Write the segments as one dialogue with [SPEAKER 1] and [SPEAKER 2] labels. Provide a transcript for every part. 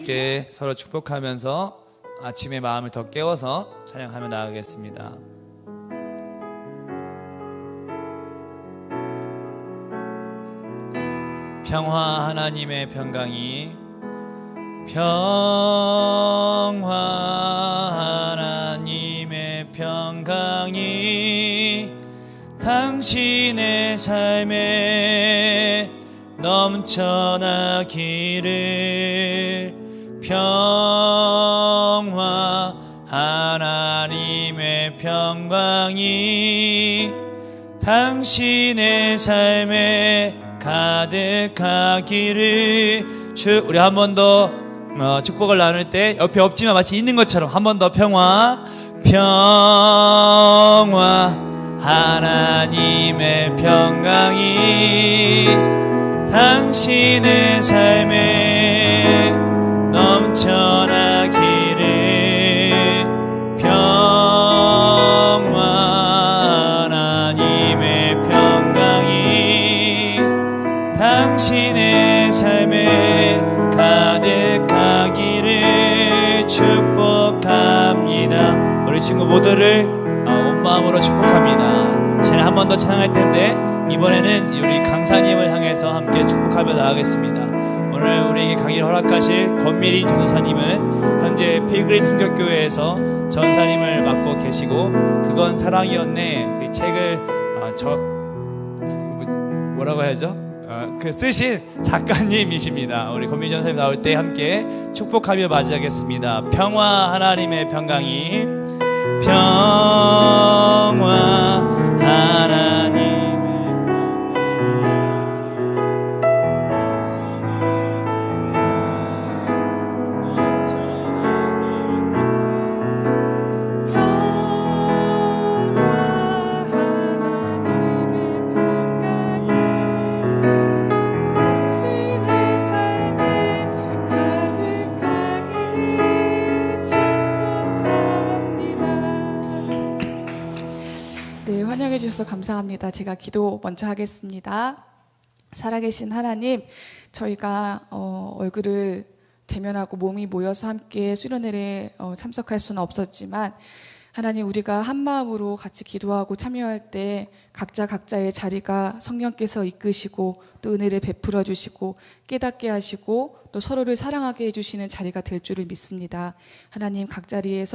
[SPEAKER 1] 함께 서로 축복하면서 아침의 마음을 더 깨워서 찬양하며 나아가겠습니다. 평화 하나님의 평강이 당신의 삶에 넘쳐나기를. 평화 하나님의 평강이 당신의 삶에 가득하기를. 우리 한 번 더 축복을 나눌 때 옆에 없지만 마치 있는 것처럼 한 번 더 평화 하나님의 평강이 당신의 삶에 넘쳐나기를. 평화 하나님의 평강이 당신의 삶에 가득하기를 축복합니다. 우리 친구 모두를 온 마음으로 축복합니다. 이제 한 번 더 찬양할 텐데 이번에는 우리 강사님을 향해서 함께 축복하며 나가겠습니다. 오늘 우리에게 강의를 허락하실 권미린 전도사님은 현재 필그림 순교교회에서 전사님을 맡고 계시고 그건 사랑이었네 그 책을 뭐라고 해야죠? 그 쓰신 작가님이십니다. 우리 권미린 전사님 나올 때 함께 축복하며 맞이하겠습니다. 평화 하나님의 평강이 평화 하나님의
[SPEAKER 2] 환영해 주셔서 감사합니다. 제가 기도 먼저 하겠습니다. 살아계신 하나님, 저희가 얼굴을 대면하고 몸이 모여서 함께 수련회에 참석할 수는 없었지만 하나님, 우리가 한 마음으로 같이 기도하고 참여할 때 각자의 자리가 성령께서 이끄시고 또 은혜를 베풀어 주시고 깨닫게 하시고 또 서로를 사랑하게 해주시는 자리가 될 줄을 믿습니다. 하나님, 각자의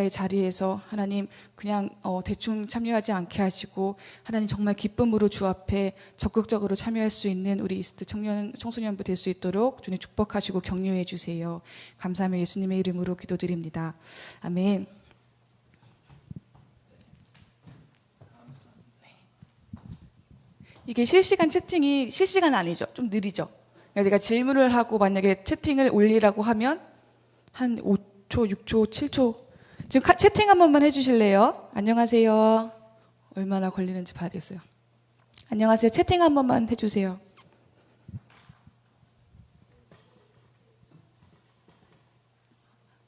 [SPEAKER 2] 자리에서 하나님 그냥 대충 참여하지 않게 하시고 하나님 정말 기쁨으로 주 앞에 적극적으로 참여할 수 있는 우리 이스트 청소년부 될 수 있도록 주님 축복하시고 격려해 주세요. 감사하며 예수님의 이름으로 기도드립니다. 아멘. 이게 실시간 채팅이 실시간 아니죠? 좀 느리죠? 내가 질문을 하고 만약에 채팅을 올리라고 하면 한 5초, 6초, 7초 지금 채팅 한 번만 해주실래요? 안녕하세요. 얼마나 걸리는지 봐야겠어요. 안녕하세요. 채팅 한 번만 해주세요.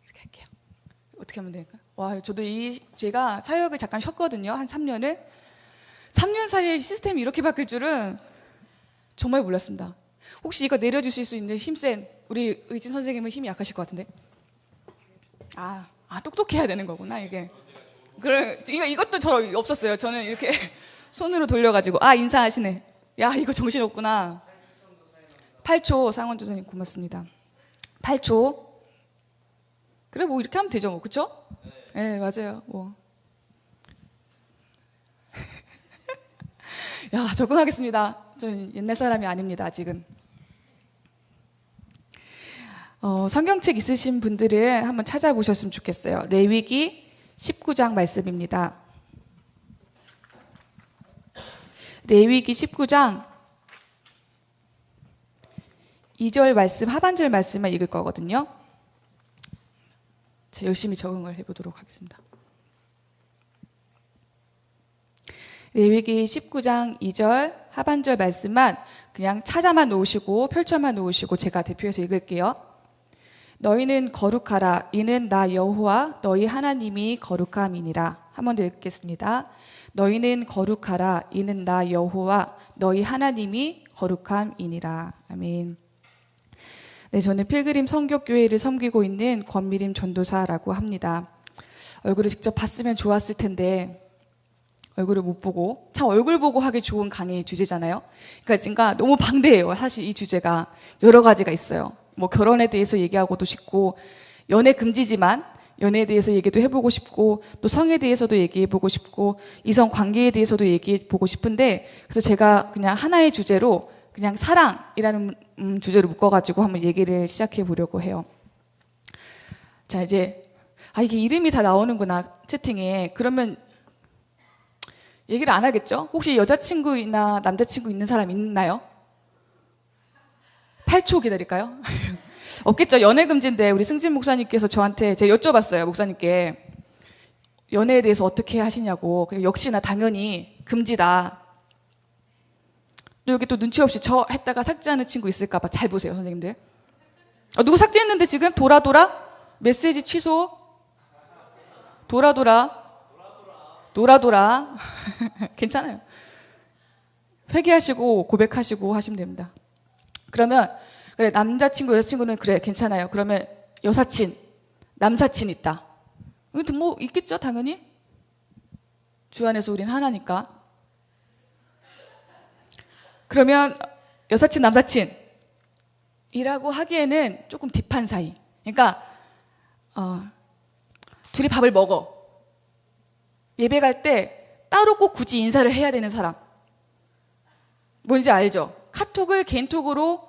[SPEAKER 2] 이렇게 할게요. 어떻게 하면 될까요? 와, 저도 제가 사역을 잠깐 쉬었거든요. 한 3년을. 3년 사이에 시스템이 이렇게 바뀔 줄은 정말 몰랐습니다. 혹시 이거 내려주실 수 있는 힘센 우리 의진 선생님은 힘이 약하실 것 같은데. 똑똑해야 되는 거구나 이게. 그래, 이것도 저 없었어요. 저는 이렇게 손으로 돌려가지고 인사하시네. 야, 이거 정신 없구나. 8초 상원 조사님 고맙습니다. 8초. 그래, 뭐 이렇게 하면 되죠, 뭐. 그쵸? 네, 맞아요. 뭐. 야, 적응하겠습니다. 저는 옛날 사람이 아닙니다, 아직은. 성경책 있으신 분들은 한번 찾아보셨으면 좋겠어요. 레위기 19장 말씀입니다. 레위기 19장 2절 말씀, 하반절 말씀만 읽을 거거든요. 자, 열심히 적응을 해보도록 하겠습니다. 레위기 19장 2절 하반절 말씀만 그냥 찾아만 놓으시고 펼쳐만 놓으시고 제가 대표해서 읽을게요. 너희는 거룩하라. 이는 나 여호와 너희 하나님이 거룩함이니라. 한 번 더 읽겠습니다. 너희는 거룩하라. 이는 나 여호와 너희 하나님이 거룩함이니라. 아멘. 네, 저는 필그림 선교교회를 섬기고 있는 권미림 전도사라고 합니다. 얼굴을 직접 봤으면 좋았을 텐데 얼굴을 못 보고, 참 얼굴 보고 하기 좋은 강의 주제잖아요. 그러니까 너무 방대해요. 사실 이 주제가 여러 가지가 있어요. 뭐 결혼에 대해서 얘기하고도 싶고, 연애 금지지만 연애에 대해서 얘기도 해보고 싶고, 또 성에 대해서도 얘기해보고 싶고, 이성 관계에 대해서도 얘기해보고 싶은데, 그래서 제가 그냥 하나의 주제로 그냥 사랑이라는 주제로 묶어가지고 한번 얘기를 시작해 보려고 해요. 자, 이제 이게 이름이 다 나오는구나, 채팅에. 그러면 얘기를 안 하겠죠? 혹시 여자친구나 남자친구 있는 사람 있나요? 8초 기다릴까요? 없겠죠. 연애 금지인데 우리 승진 목사님께서 저한테 제가 여쭤봤어요. 목사님께 연애에 대해서 어떻게 하시냐고. 역시나 당연히 금지다. 또 여기 또 눈치 없이 저 했다가 삭제하는 친구 있을까 봐 잘 보세요, 선생님들. 누구 삭제했는데 지금? 돌아? 메시지 취소? 돌아. 괜찮아요. 회개하시고 고백하시고 하시면 됩니다. 그러면 그래, 남자친구 여자친구는 그래 괜찮아요. 그러면 여사친 남사친 있다. 뭐 있겠죠, 당연히. 주 안에서 우린 하나니까. 그러면 여사친 남사친이라고 하기에는 조금 딥한 사이. 그러니까 둘이 밥을 먹어. 예배 갈 때 따로 꼭 굳이 인사를 해야 되는 사람. 뭔지 알죠? 카톡을 개인톡으로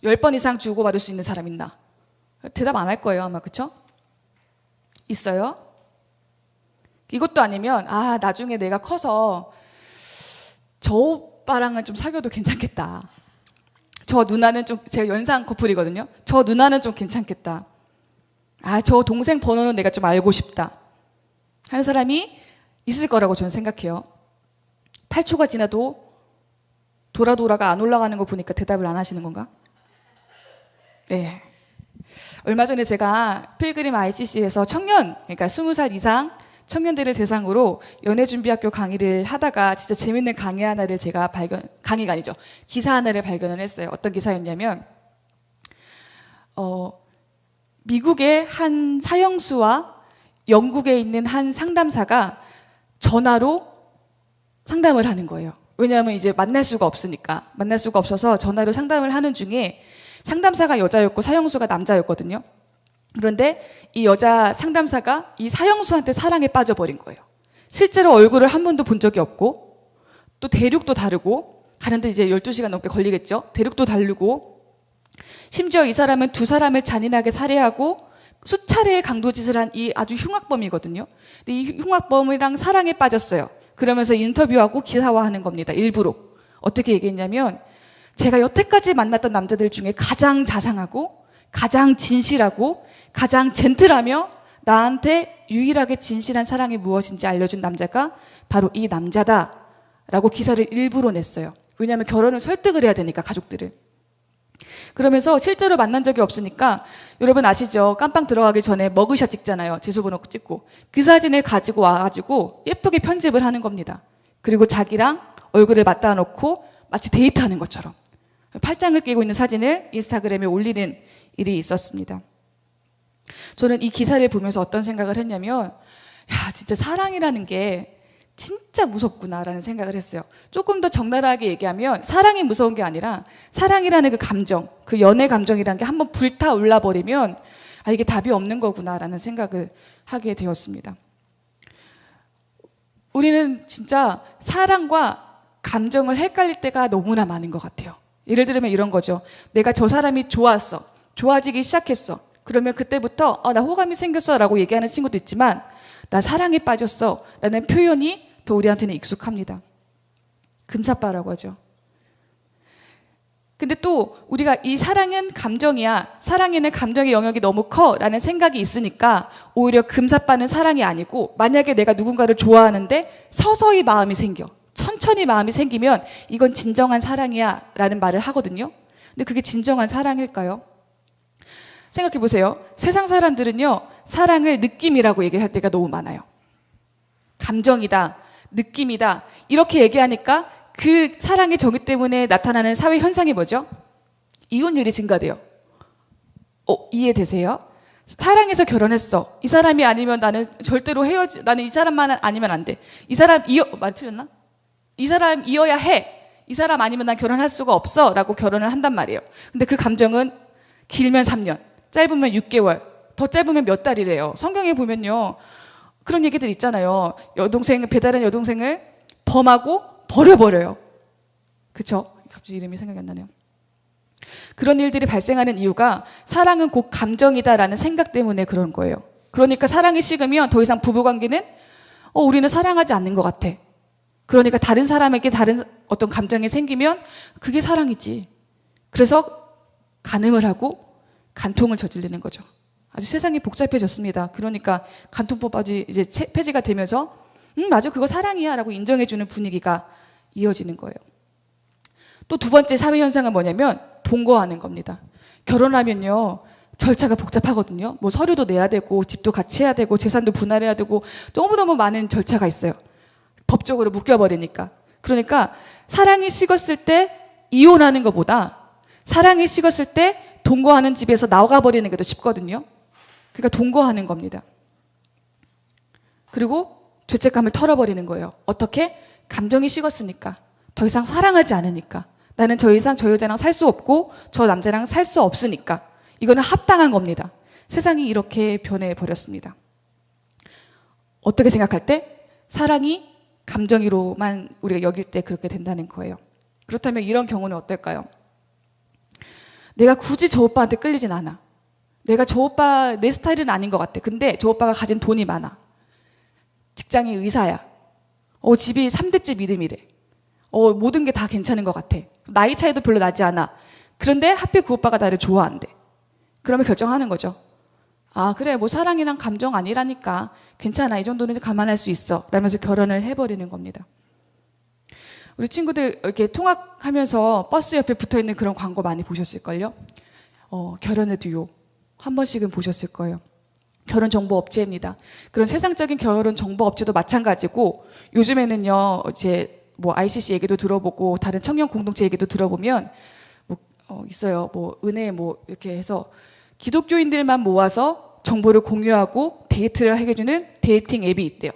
[SPEAKER 2] 10번 이상 주고받을 수 있는 사람 있나? 대답 안 할 거예요, 아마. 그쵸? 있어요? 이것도 아니면 나중에 내가 커서 저 오빠랑은 좀 사귀어도 괜찮겠다. 저 누나는 좀, 제가 연상 커플이거든요. 저 누나는 좀 괜찮겠다. 저 동생 번호는 내가 좀 알고 싶다 하는 사람이 있을 거라고 저는 생각해요. 8초가 지나도 돌아가 안 올라가는 거 보니까 대답을 안 하시는 건가? 네. 얼마 전에 제가 필그림 ICC에서 청년, 그러니까 20살 이상 청년들을 대상으로 연애준비학교 강의를 하다가 진짜 재밌는 강의 하나를 제가 강의가 아니죠. 기사 하나를 발견을 했어요. 어떤 기사였냐면, 미국의 한 사형수와 영국에 있는 한 상담사가 전화로 상담을 하는 거예요. 왜냐하면 이제 만날 수가 없어서 전화로 상담을 하는 중에 상담사가 여자였고 사형수가 남자였거든요. 그런데 이 여자 상담사가 이 사형수한테 사랑에 빠져버린 거예요. 실제로 얼굴을 한 번도 본 적이 없고, 또 대륙도 다르고, 가는데 이제 12시간 넘게 걸리겠죠. 대륙도 다르고, 심지어 이 사람은 두 사람을 잔인하게 살해하고 수차례의 강도짓을 한 이 아주 흉악범이거든요. 근데 이 흉악범이랑 사랑에 빠졌어요. 그러면서 인터뷰하고 기사화하는 겁니다. 일부러. 어떻게 얘기했냐면, 제가 여태까지 만났던 남자들 중에 가장 자상하고 가장 진실하고 가장 젠틀하며 나한테 유일하게 진실한 사랑이 무엇인지 알려준 남자가 바로 이 남자다라고 기사를 일부러 냈어요. 왜냐하면 결혼을 설득을 해야 되니까, 가족들을. 그러면서 실제로 만난 적이 없으니까, 여러분 아시죠? 깜빵 들어가기 전에 머그샷 찍잖아요. 재수번호 찍고. 그 사진을 가지고 와가지고 예쁘게 편집을 하는 겁니다. 그리고 자기랑 얼굴을 맞닿아 놓고 마치 데이트하는 것처럼 팔짱을 끼고 있는 사진을 인스타그램에 올리는 일이 있었습니다. 저는 이 기사를 보면서 어떤 생각을 했냐면, 진짜 사랑이라는 게 진짜 무섭구나라는 생각을 했어요. 조금 더 적나라하게 얘기하면, 사랑이 무서운 게 아니라 사랑이라는 그 감정, 그 연애 감정이라는 게 한번 불타올라 버리면 이게 답이 없는 거구나라는 생각을 하게 되었습니다. 우리는 진짜 사랑과 감정을 헷갈릴 때가 너무나 많은 것 같아요. 예를 들면 이런 거죠. 내가 저 사람이 좋았어. 좋아지기 시작했어. 그러면 그때부터 나 호감이 생겼어 라고 얘기하는 친구도 있지만, 나 사랑에 빠졌어 라는 표현이 더 우리한테는 익숙합니다. 금사빠라고 하죠. 근데 또 우리가 이 사랑은 감정이야, 사랑에는 감정의 영역이 너무 커 라는 생각이 있으니까 오히려 금사빠는 사랑이 아니고, 만약에 내가 누군가를 좋아하는데 서서히 마음이 생겨, 천천히 마음이 생기면 이건 진정한 사랑이야 라는 말을 하거든요. 근데 그게 진정한 사랑일까요? 생각해 보세요. 세상 사람들은요, 사랑을 느낌이라고 얘기할 때가 너무 많아요. 감정이다, 느낌이다 이렇게 얘기하니까 그 사랑의 정의 때문에 나타나는 사회 현상이 뭐죠? 이혼율이 증가돼요. 이해되세요? 사랑해서 결혼했어. 이 사람이 아니면 나는 절대로 나는 이 사람만 아니면 안 돼. 이 사람 말 틀렸나? 이 사람 이어야 해. 이 사람 아니면 난 결혼할 수가 없어. 라고 결혼을 한단 말이에요. 근데 그 감정은 길면 3년, 짧으면 6개월, 더 짧으면 몇 달이래요. 성경에 보면요. 그런 얘기들 있잖아요. 배다른 여동생을 범하고 버려버려요. 그쵸? 갑자기 이름이 생각이 안 나네요. 그런 일들이 발생하는 이유가 사랑은 곧 감정이다라는 생각 때문에 그런 거예요. 그러니까 사랑이 식으면 더 이상 부부관계는 우리는 사랑하지 않는 것 같아. 그러니까 다른 사람에게 다른 어떤 감정이 생기면 그게 사랑이지. 그래서 간음을 하고 간통을 저지르는 거죠. 아주 세상이 복잡해졌습니다. 그러니까 간통법까지 이제 폐지가 되면서 맞아 그거 사랑이야 라고 인정해주는 분위기가 이어지는 거예요. 또 두 번째 사회 현상은 뭐냐면 동거하는 겁니다. 결혼하면요 절차가 복잡하거든요. 뭐 서류도 내야 되고 집도 같이 해야 되고 재산도 분할해야 되고 너무너무 많은 절차가 있어요. 법적으로 묶여버리니까. 그러니까 사랑이 식었을 때 이혼하는 것보다 사랑이 식었을 때 동거하는 집에서 나가버리는 게 더 쉽거든요. 그러니까 동거하는 겁니다. 그리고 죄책감을 털어버리는 거예요. 어떻게? 감정이 식었으니까. 더 이상 사랑하지 않으니까. 나는 더 이상 저 여자랑 살 수 없고 저 남자랑 살 수 없으니까. 이거는 합당한 겁니다. 세상이 이렇게 변해버렸습니다. 어떻게 생각할 때? 사랑이 감정으로만 우리가 여길 때 그렇게 된다는 거예요. 그렇다면 이런 경우는 어떨까요? 내가 굳이 저 오빠한테 끌리진 않아. 내가 저 오빠 내 스타일은 아닌 것 같아. 근데 저 오빠가 가진 돈이 많아. 직장이 의사야. 집이 3대 집 이름이래. 모든 게 다 괜찮은 것 같아. 나이 차이도 별로 나지 않아. 그런데 하필 그 오빠가 나를 좋아한대. 그러면 결정하는 거죠. 아 그래 뭐 사랑이랑 감정 아니라니까 괜찮아 이 정도는 감안할 수 있어 라면서 결혼을 해버리는 겁니다. 우리 친구들 이렇게 통학하면서 버스 옆에 붙어있는 그런 광고 많이 보셨을걸요. 결혼의 듀오 한 번씩은 보셨을 거예요. 결혼 정보 업체입니다. 그런 세상적인 결혼 정보 업체도 마찬가지고 요즘에는요 이제 뭐 ICC 얘기도 들어보고 다른 청년 공동체 얘기도 들어보면 있어요. 뭐 은혜 뭐 이렇게 해서 기독교인들만 모아서 정보를 공유하고 데이트를 해주는 데이팅 앱이 있대요.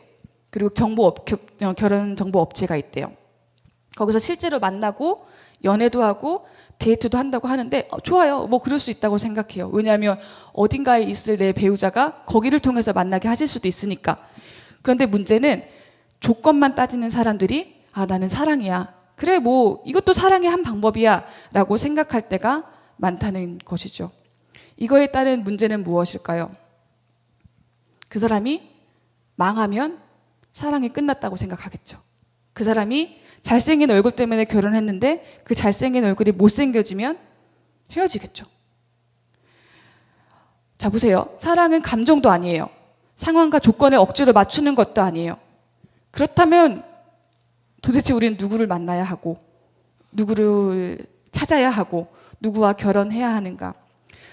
[SPEAKER 2] 그리고 결혼 정보 업체가 있대요. 거기서 실제로 만나고 연애도 하고 데이트도 한다고 하는데 좋아요. 뭐 그럴 수 있다고 생각해요. 왜냐하면 어딘가에 있을 내 배우자가 거기를 통해서 만나게 하실 수도 있으니까. 그런데 문제는 조건만 따지는 사람들이 나는 사랑이야. 그래 뭐 이것도 사랑의 한 방법이야 라고 생각할 때가 많다는 것이죠. 이거에 따른 문제는 무엇일까요? 그 사람이 망하면 사랑이 끝났다고 생각하겠죠. 그 사람이 잘생긴 얼굴 때문에 결혼했는데 그 잘생긴 얼굴이 못생겨지면 헤어지겠죠. 자 보세요. 사랑은 감정도 아니에요. 상황과 조건을 억지로 맞추는 것도 아니에요. 그렇다면 도대체 우리는 누구를 만나야 하고 누구를 찾아야 하고 누구와 결혼해야 하는가?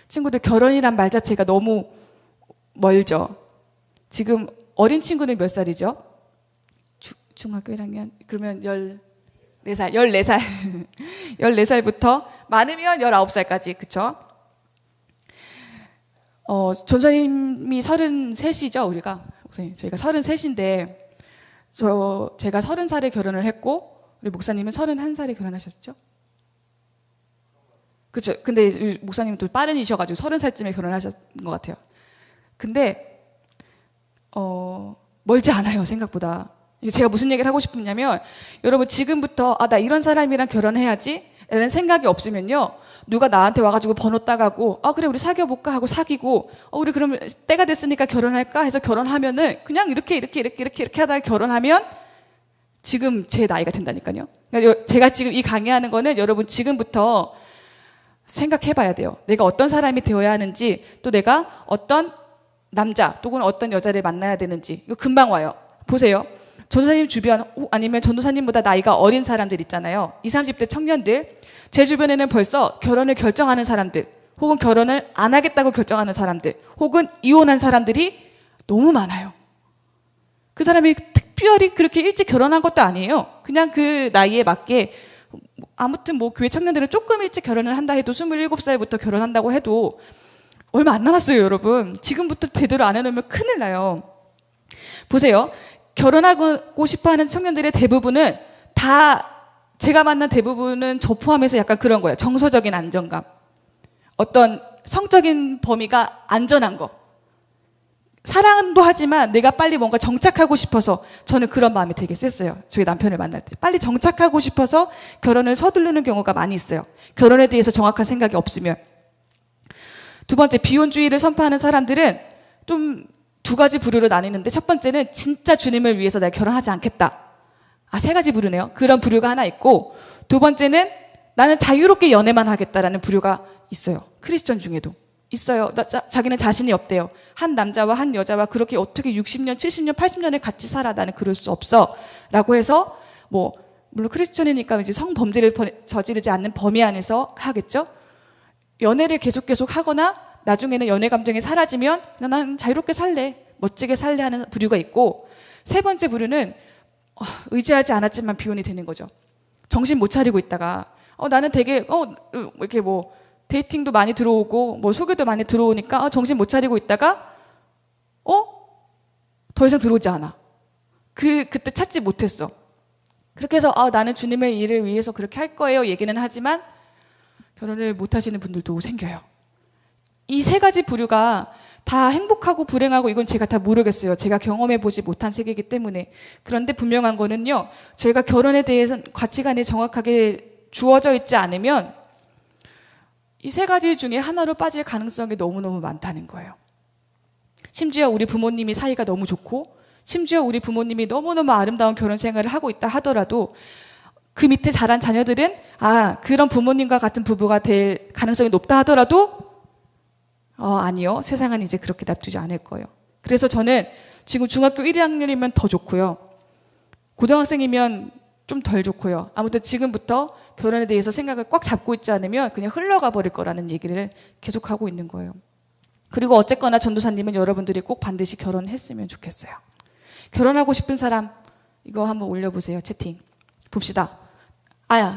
[SPEAKER 2] 친구들 결혼이란 말 자체가 너무 멀죠. 지금 어린 친구는 몇 살이죠? 중학교 1학년? 그러면 14살, 14살. 14살부터 많으면 19살까지, 그쵸? 전사님이 33이죠, 우리가. 목사님, 저희가 33인데, 제가 30살에 결혼을 했고, 우리 목사님은 31살에 결혼하셨죠? 그쵸. 근데 목사님은 또 빠른이셔가지고 30살쯤에 결혼하셨던 것 같아요. 근데, 멀지 않아요, 생각보다. 제가 무슨 얘기를 하고 싶냐면 여러분 지금부터 나 이런 사람이랑 결혼해야지 라는 생각이 없으면요 누가 나한테 와가지고 번호 따가고 그래 우리 사귀어볼까 하고 사귀고 우리 그러면 때가 됐으니까 결혼할까 해서 결혼하면은 그냥 이렇게 하다가 결혼하면 지금 제 나이가 된다니까요. 그러니까 제가 지금 이 강의하는 거는 여러분 지금부터 생각해봐야 돼요. 내가 어떤 사람이 되어야 하는지 또 내가 어떤 남자 또는 어떤 여자를 만나야 되는지 이거 금방 와요. 보세요. 전도사님 주변 아니면 전도사님보다 나이가 어린 사람들 있잖아요. 20, 30대 청년들. 제 주변에는 벌써 결혼을 결정하는 사람들 혹은 결혼을 안 하겠다고 결정하는 사람들 혹은 이혼한 사람들이 너무 많아요. 그 사람이 특별히 그렇게 일찍 결혼한 것도 아니에요. 그냥 그 나이에 맞게 아무튼 뭐 교회 청년들은 조금 일찍 결혼을 한다 해도 27살부터 결혼한다고 해도 얼마 안 남았어요, 여러분. 지금부터 제대로 안 해놓으면 큰일 나요. 보세요. 결혼하고 싶어 하는 청년들의 대부분은 다, 제가 만난 대부분은 저 포함해서 약간 그런 거예요. 정서적인 안정감. 어떤 성적인 범위가 안전한 거. 사랑도 하지만 내가 빨리 뭔가 정착하고 싶어서, 저는 그런 마음이 되게 셌어요. 저희 남편을 만날 때. 빨리 정착하고 싶어서 결혼을 서두르는 경우가 많이 있어요. 결혼에 대해서 정확한 생각이 없으면. 두 번째, 비혼주의를 선포하는 사람들은 좀 두 가지 부류로 나뉘는데, 첫 번째는 진짜 주님을 위해서 내가 결혼하지 않겠다. 세 가지 부류네요. 그런 부류가 하나 있고, 두 번째는 나는 자유롭게 연애만 하겠다라는 부류가 있어요. 크리스천 중에도 있어요. 자기는 자신이 없대요. 한 남자와 한 여자와 그렇게 어떻게 60년, 70년, 80년을 같이 살아. 나는 그럴 수 없어. 라고 해서, 물론 크리스천이니까 이제 성범죄를 저지르지 않는 범위 안에서 하겠죠. 연애를 계속 하거나 나중에는 연애 감정이 사라지면 난 자유롭게 살래, 멋지게 살래 하는 부류가 있고, 세 번째 부류는 의지하지 않았지만 비혼이 되는 거죠. 정신 못 차리고 있다가 나는 되게 이렇게 데이팅도 많이 들어오고 소개도 많이 들어오니까 정신 못 차리고 있다가 더 이상 들어오지 않아. 그때 찾지 못했어. 그렇게 해서 나는 주님의 일을 위해서 그렇게 할 거예요 얘기는 하지만 결혼을 못 하시는 분들도 생겨요. 이 세 가지 부류가 다 행복하고 불행하고 이건 제가 다 모르겠어요. 제가 경험해 보지 못한 세계이기 때문에. 그런데 분명한 거는요, 저희가 결혼에 대해서 가치관이 정확하게 주어져 있지 않으면 이 세 가지 중에 하나로 빠질 가능성이 너무너무 많다는 거예요. 심지어 우리 부모님이 사이가 너무 좋고, 심지어 우리 부모님이 너무너무 아름다운 결혼 생활을 하고 있다 하더라도 그 밑에 자란 자녀들은 그런 부모님과 같은 부부가 될 가능성이 높다 하더라도 아니요, 세상은 이제 그렇게 놔두지 않을 거예요. 그래서 저는 지금 중학교 1학년이면 더 좋고요, 고등학생이면 좀 덜 좋고요. 아무튼 지금부터 결혼에 대해서 생각을 꽉 잡고 있지 않으면 그냥 흘러가 버릴 거라는 얘기를 계속하고 있는 거예요. 그리고 어쨌거나 전도사님은 여러분들이 꼭 반드시 결혼했으면 좋겠어요. 결혼하고 싶은 사람 이거 한번 올려보세요. 채팅 봅시다.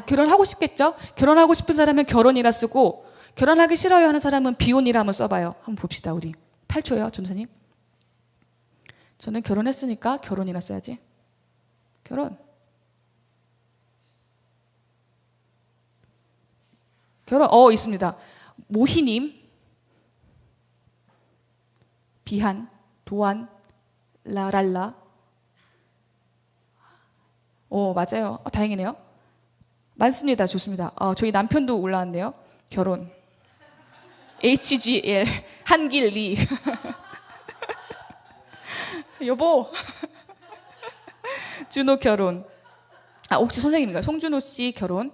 [SPEAKER 2] 결혼하고 싶겠죠? 결혼하고 싶은 사람은 결혼이라 쓰고, 결혼하기 싫어요 하는 사람은 비혼이라 한번 써봐요. 한번 봅시다. 우리 8초요 전도사님. 저는 결혼했으니까 결혼이라 써야지. 결혼 있습니다. 모희님, 비한, 도안, 라랄라. 맞아요. 다행이네요. 많습니다. 좋습니다. 저희 남편도 올라왔네요. 결혼. HG, 한길리. 여보. 준호 결혼. 혹시 선생님인가요? 송준호 씨 결혼.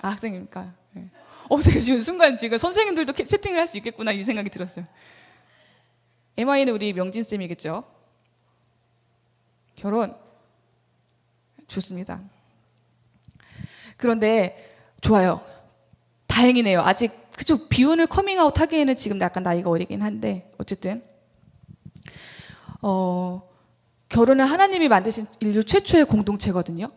[SPEAKER 2] 학생입니까? 네. 되게 지금 선생님들도 채팅을 할 수 있겠구나 이 생각이 들었어요. MI는 우리 명진쌤이겠죠? 결혼. 좋습니다. 그런데 좋아요. 다행이네요. 아직 그쵸, 비혼을 커밍아웃 하기에는 지금 약간 나이가 어리긴 한데 어쨌든 결혼은 하나님이 만드신 인류 최초의 공동체거든요.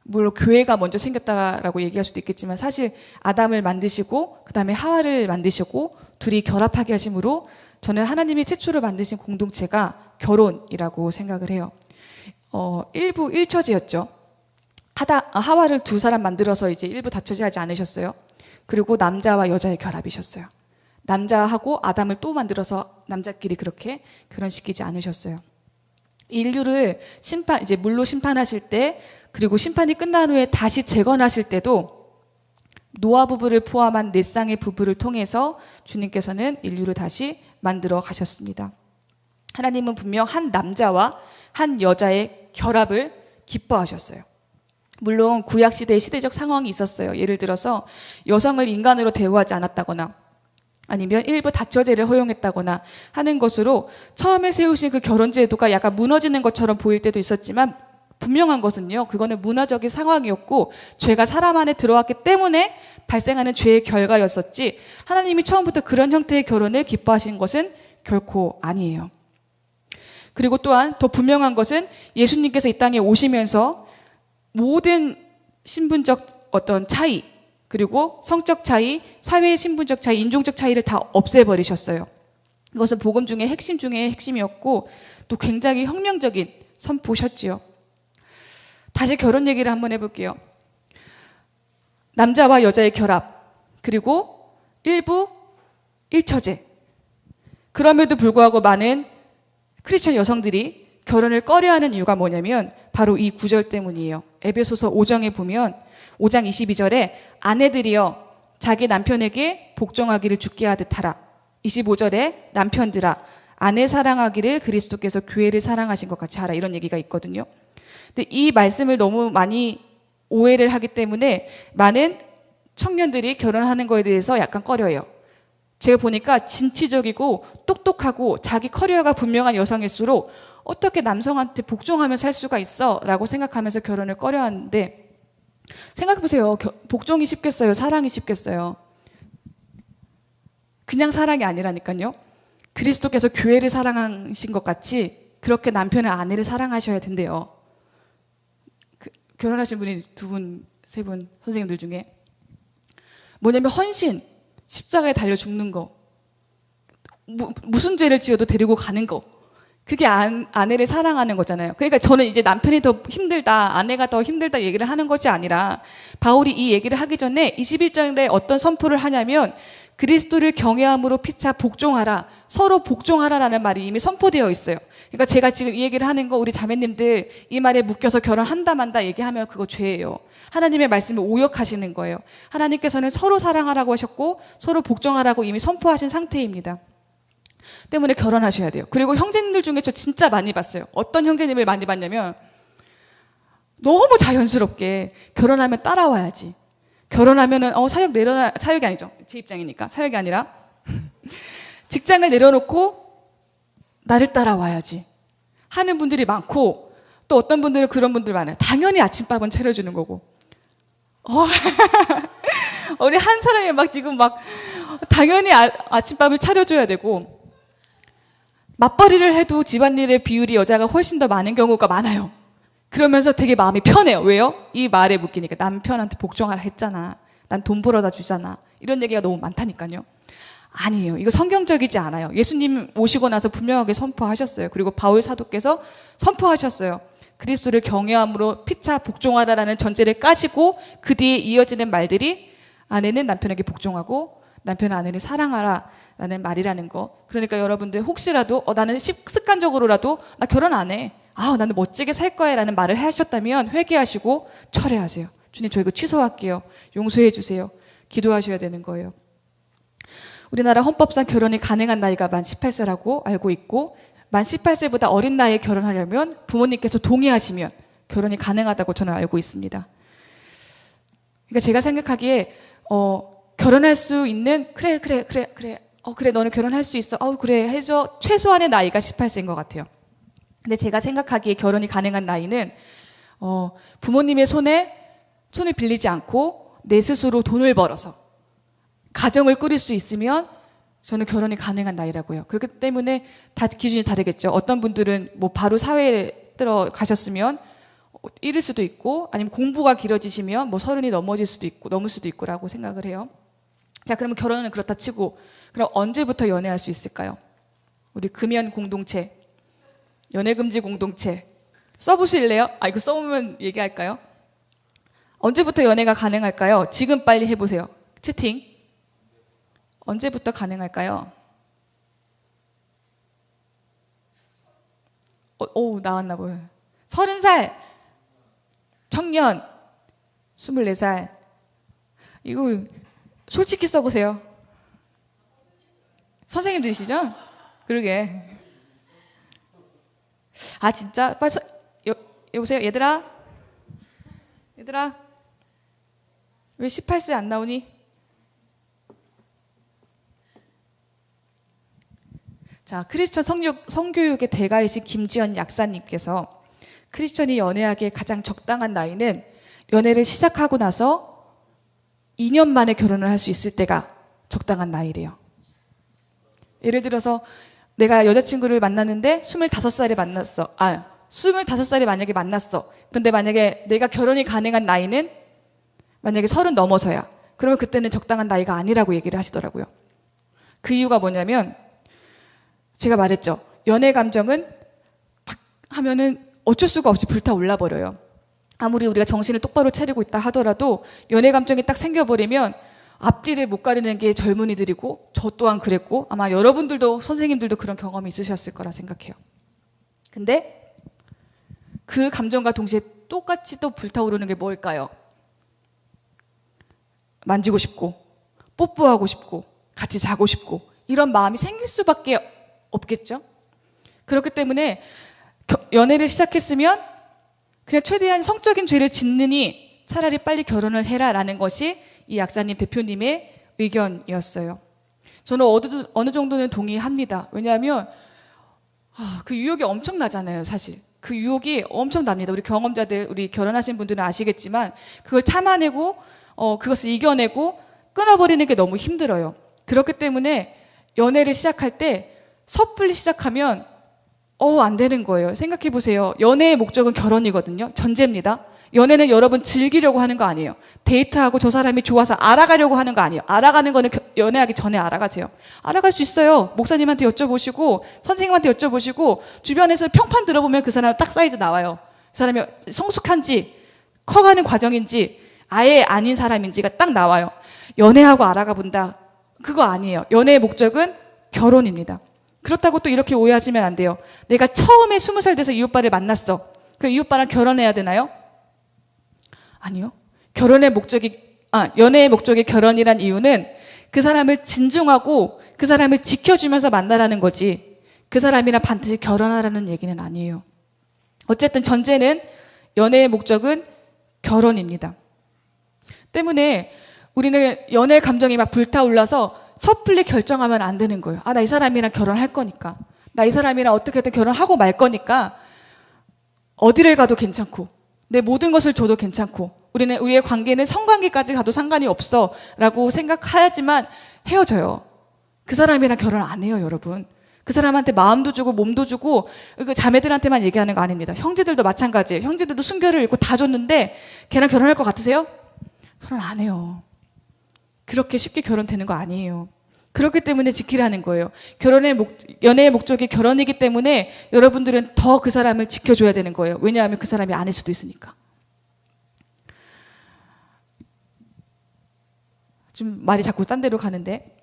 [SPEAKER 2] 물론 교회가 먼저 생겼다라고 얘기할 수도 있겠지만 사실 아담을 만드시고 그 다음에 하와를 만드시고 둘이 결합하게 하심으로 저는 하나님이 최초로 만드신 공동체가 결혼이라고 생각을 해요. 일부 1처제였죠. 하와를 두 사람 만들어서 이제 일부 다처제하지 않으셨어요. 그리고 남자와 여자의 결합이셨어요. 남자하고 아담을 또 만들어서 남자끼리 그렇게 결혼시키지 않으셨어요. 인류를 이제 물로 심판하실 때, 그리고 심판이 끝난 후에 다시 재건하실 때도 노아 부부를 포함한 4쌍의 부부를 통해서 주님께서는 인류를 다시 만들어 가셨습니다. 하나님은 분명 한 남자와 한 여자의 결합을 기뻐하셨어요. 물론 구약시대의 시대적 상황이 있었어요. 예를 들어서 여성을 인간으로 대우하지 않았다거나 아니면 일부 다처제를 허용했다거나 하는 것으로 처음에 세우신 그 결혼제도가 약간 무너지는 것처럼 보일 때도 있었지만, 분명한 것은요, 그거는 문화적인 상황이었고 죄가 사람 안에 들어왔기 때문에 발생하는 죄의 결과였었지, 하나님이 처음부터 그런 형태의 결혼을 기뻐하신 것은 결코 아니에요. 그리고 또한 더 분명한 것은 예수님께서 이 땅에 오시면서 모든 신분적 어떤 차이, 그리고 성적 차이, 사회 신분적 차이, 인종적 차이를 다 없애버리셨어요. 이것은 복음 중에 핵심 중에 핵심이었고 또 굉장히 혁명적인 선포셨지요. 다시 결혼 얘기를 한번 해볼게요. 남자와 여자의 결합, 그리고 일부 일처제. 그럼에도 불구하고 많은 크리스천 여성들이 결혼을 꺼려하는 이유가 뭐냐면 바로 이 구절 때문이에요. 에베소서 5장에 보면 5장 22절에 아내들이여 자기 남편에게 복종하기를 주께 하듯 하라. 25절에 남편들아 아내 사랑하기를 그리스도께서 교회를 사랑하신 것 같이 하라. 이런 얘기가 있거든요. 근데 이 말씀을 너무 많이 오해를 하기 때문에 많은 청년들이 결혼하는 거에 대해서 약간 꺼려해요. 제가 보니까 진취적이고 똑똑하고 자기 커리어가 분명한 여성일수록 어떻게 남성한테 복종하며 살 수가 있어? 라고 생각하면서 결혼을 꺼려하는데 생각해보세요. 복종이 쉽겠어요? 사랑이 쉽겠어요? 그냥 사랑이 아니라니까요. 그리스도께서 교회를 사랑하신 것 같이 그렇게 남편을 아내를 사랑하셔야 된대요. 결혼하신 분이 2분, 3분 선생님들 중에 뭐냐면 헌신, 십자가에 달려 죽는 거, 무슨 죄를 지어도 데리고 가는 거, 그게 아내를 사랑하는 거잖아요. 그러니까 저는 이제 남편이 더 힘들다, 아내가 더 힘들다 얘기를 하는 것이 아니라 바울이 이 얘기를 하기 전에 21절에 어떤 선포를 하냐면 그리스도를 경외함으로 피차 복종하라, 서로 복종하라라는 말이 이미 선포되어 있어요. 그러니까 제가 지금 이 얘기를 하는 거 우리 자매님들 이 말에 묶여서 결혼한다 만다 얘기하면 그거 죄예요. 하나님의 말씀을 오역하시는 거예요. 하나님께서는 서로 사랑하라고 하셨고 서로 복종하라고 이미 선포하신 상태입니다. 때문에 결혼하셔야 돼요. 그리고 형제님들 중에 저 진짜 많이 봤어요. 어떤 형제님을 많이 봤냐면 너무 자연스럽게 결혼하면 따라와야지. 결혼하면은 사역 내려놔, 사역이 아니죠. 제 입장이니까 사역이 아니라 직장을 내려놓고 나를 따라와야지 하는 분들이 많고 또 어떤 분들은 그런 분들 많아요. 당연히 아침밥은 차려주는 거고 우리 한 사람이 막 지금 막 당연히 아침밥을 차려줘야 되고 맞벌이를 해도 집안일의 비율이 여자가 훨씬 더 많은 경우가 많아요. 그러면서 되게 마음이 편해요. 왜요? 이 말에 묶이니까 남편한테 복종하라 했잖아. 난 돈 벌어다 주잖아. 이런 얘기가 너무 많다니까요. 아니에요. 이거 성경적이지 않아요. 예수님 오시고 나서 분명하게 선포하셨어요. 그리고 바울 사도께서 선포하셨어요. 그리스도를 경외함으로 피차 복종하라라는 전제를 까시고 그 뒤에 이어지는 말들이 아내는 남편에게 복종하고 남편은 아내를 사랑하라 라는 말이라는 거. 그러니까 여러분들 혹시라도 나는 습관적으로라도 나 결혼 안 해. 나는 멋지게 살 거야 라는 말을 하셨다면 회개하시고 철회하세요. 주님 저 이거 취소할게요. 용서해 주세요. 기도하셔야 되는 거예요. 우리나라 헌법상 결혼이 가능한 나이가 만 18세라고 알고 있고 만 18세보다 어린 나이에 결혼하려면 부모님께서 동의하시면 결혼이 가능하다고 저는 알고 있습니다. 그러니까 제가 생각하기에 결혼할 수 있는 그래 너는 결혼할 수 있어. 그래 해서 최소한의 나이가 18세인 것 같아요. 근데 제가 생각하기에 결혼이 가능한 나이는 부모님의 손을 빌리지 않고 내 스스로 돈을 벌어서 가정을 꾸릴 수 있으면 저는 결혼이 가능한 나이라고요. 그렇기 때문에 다 기준이 다르겠죠. 어떤 분들은 뭐 바로 사회에 들어가셨으면 이를 수도 있고 아니면 공부가 길어지시면 뭐 30이 넘을 수도 있고라고 생각을 해요. 자, 그러면 결혼은 그렇다 치고 그럼 언제부터 연애할 수 있을까요? 우리 금연 공동체, 연애금지 공동체 써보실래요? 이거 써보면 얘기할까요? 언제부터 연애가 가능할까요? 지금 빨리 해보세요. 채팅. 언제부터 가능할까요? 나왔나 봐요. 30살 청년 24살 이거 솔직히 써보세요. 선생님들이시죠? 그러게. 진짜? 빨리 여보세요? 얘들아 왜 18세 안 나오니? 자, 크리스천 성교육의 대가이신 김지연 약사님께서 크리스천이 연애하기에 가장 적당한 나이는 연애를 시작하고 나서 2년 만에 결혼을 할 수 있을 때가 적당한 나이래요. 예를 들어서 내가 여자친구를 만났는데 25살에 만났어. 25살에 만약에 만났어. 그런데 만약에 내가 결혼이 가능한 나이는 만약에 30 넘어서야. 그러면 그때는 적당한 나이가 아니라고 얘기를 하시더라고요. 그 이유가 뭐냐면 제가 말했죠. 연애 감정은 탁 하면은 어쩔 수가 없이 불타올라 버려요. 아무리 우리가 정신을 똑바로 차리고 있다 하더라도 연애 감정이 딱 생겨버리면 앞뒤를 못 가리는 게 젊은이들이고 저 또한 그랬고 아마 여러분들도 선생님들도 그런 경험이 있으셨을 거라 생각해요. 근데 그 감정과 동시에 똑같이 또 불타오르는 게 뭘까요? 만지고 싶고 뽀뽀하고 싶고 같이 자고 싶고 이런 마음이 생길 수밖에 없겠죠. 그렇기 때문에 연애를 시작했으면 그냥 최대한 성적인 죄를 짓느니 차라리 빨리 결혼을 해라라는 것이 이 약사님 대표님의 의견이었어요. 저는 어느 정도는 동의합니다. 왜냐하면 그 유혹이 엄청나잖아요, 사실. 그 유혹이 엄청납니다. 우리 경험자들, 우리 결혼하신 분들은 아시겠지만 그걸 참아내고 그것을 이겨내고 끊어버리는 게 너무 힘들어요. 그렇기 때문에 연애를 시작할 때 섣불리 시작하면 안 되는 거예요. 생각해 보세요. 연애의 목적은 결혼이거든요. 전제입니다. 연애는 여러분 즐기려고 하는 거 아니에요. 데이트하고 저 사람이 좋아서 알아가려고 하는 거 아니에요. 알아가는 거는 연애하기 전에 알아가세요. 알아갈 수 있어요. 목사님한테 여쭤보시고 선생님한테 여쭤보시고 주변에서 평판 들어보면 그 사람 딱 사이즈 나와요. 그 사람이 성숙한지 커가는 과정인지 아예 아닌 사람인지가 딱 나와요. 연애하고 알아가 본다. 그거 아니에요. 연애의 목적은 결혼입니다. 그렇다고 또 이렇게 오해하시면 안 돼요. 내가 처음에 20살 돼서 이 오빠를 만났어. 그 이 오빠랑 결혼해야 되나요? 아니요. 연애의 목적이 결혼이란 이유는 그 사람을 진중하고 그 사람을 지켜주면서 만나라는 거지 그 사람이랑 반드시 결혼하라는 얘기는 아니에요. 어쨌든 전제는 연애의 목적은 결혼입니다. 때문에 우리는 연애 감정이 막 불타올라서 섣불리 결정하면 안 되는 거예요. 나 이 사람이랑 결혼할 거니까. 나 이 사람이랑 어떻게든 결혼하고 말 거니까 어디를 가도 괜찮고 내 모든 것을 줘도 괜찮고 우리의 관계는 성관계까지 가도 상관이 없어 라고 생각하지만 헤어져요. 그 사람이랑 결혼 안 해요, 여러분. 그 사람한테 마음도 주고 몸도 주고 그 자매들한테만 얘기하는 거 아닙니다. 형제들도 마찬가지예요. 형제들도 순결을 잃고 다 줬는데 걔랑 결혼할 것 같으세요? 결혼 안 해요. 그렇게 쉽게 결혼되는 거 아니에요. 그렇기 때문에 지키라는 거예요. 연애의 목적이 결혼이기 때문에 여러분들은 더 그 사람을 지켜줘야 되는 거예요. 왜냐하면 그 사람이 아닐 수도 있으니까. 좀 말이 자꾸 딴 데로 가는데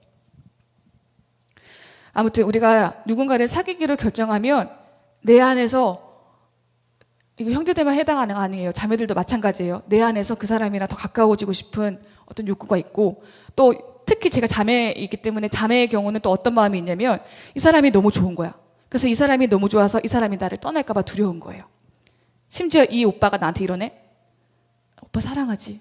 [SPEAKER 2] 아무튼 우리가 누군가를 사귀기로 결정하면 내 안에서 이거 형제들만 해당하는 거 아니에요. 자매들도 마찬가지예요. 내 안에서 그 사람이랑 더 가까워지고 싶은 어떤 욕구가 있고 또 특히 제가 자매이기 때문에 자매의 경우는 또 어떤 마음이 있냐면 이 사람이 너무 좋은 거야. 그래서 이 사람이 너무 좋아서 이 사람이 나를 떠날까 봐 두려운 거예요. 심지어 이 오빠가 나한테 이러네. 오빠 사랑하지?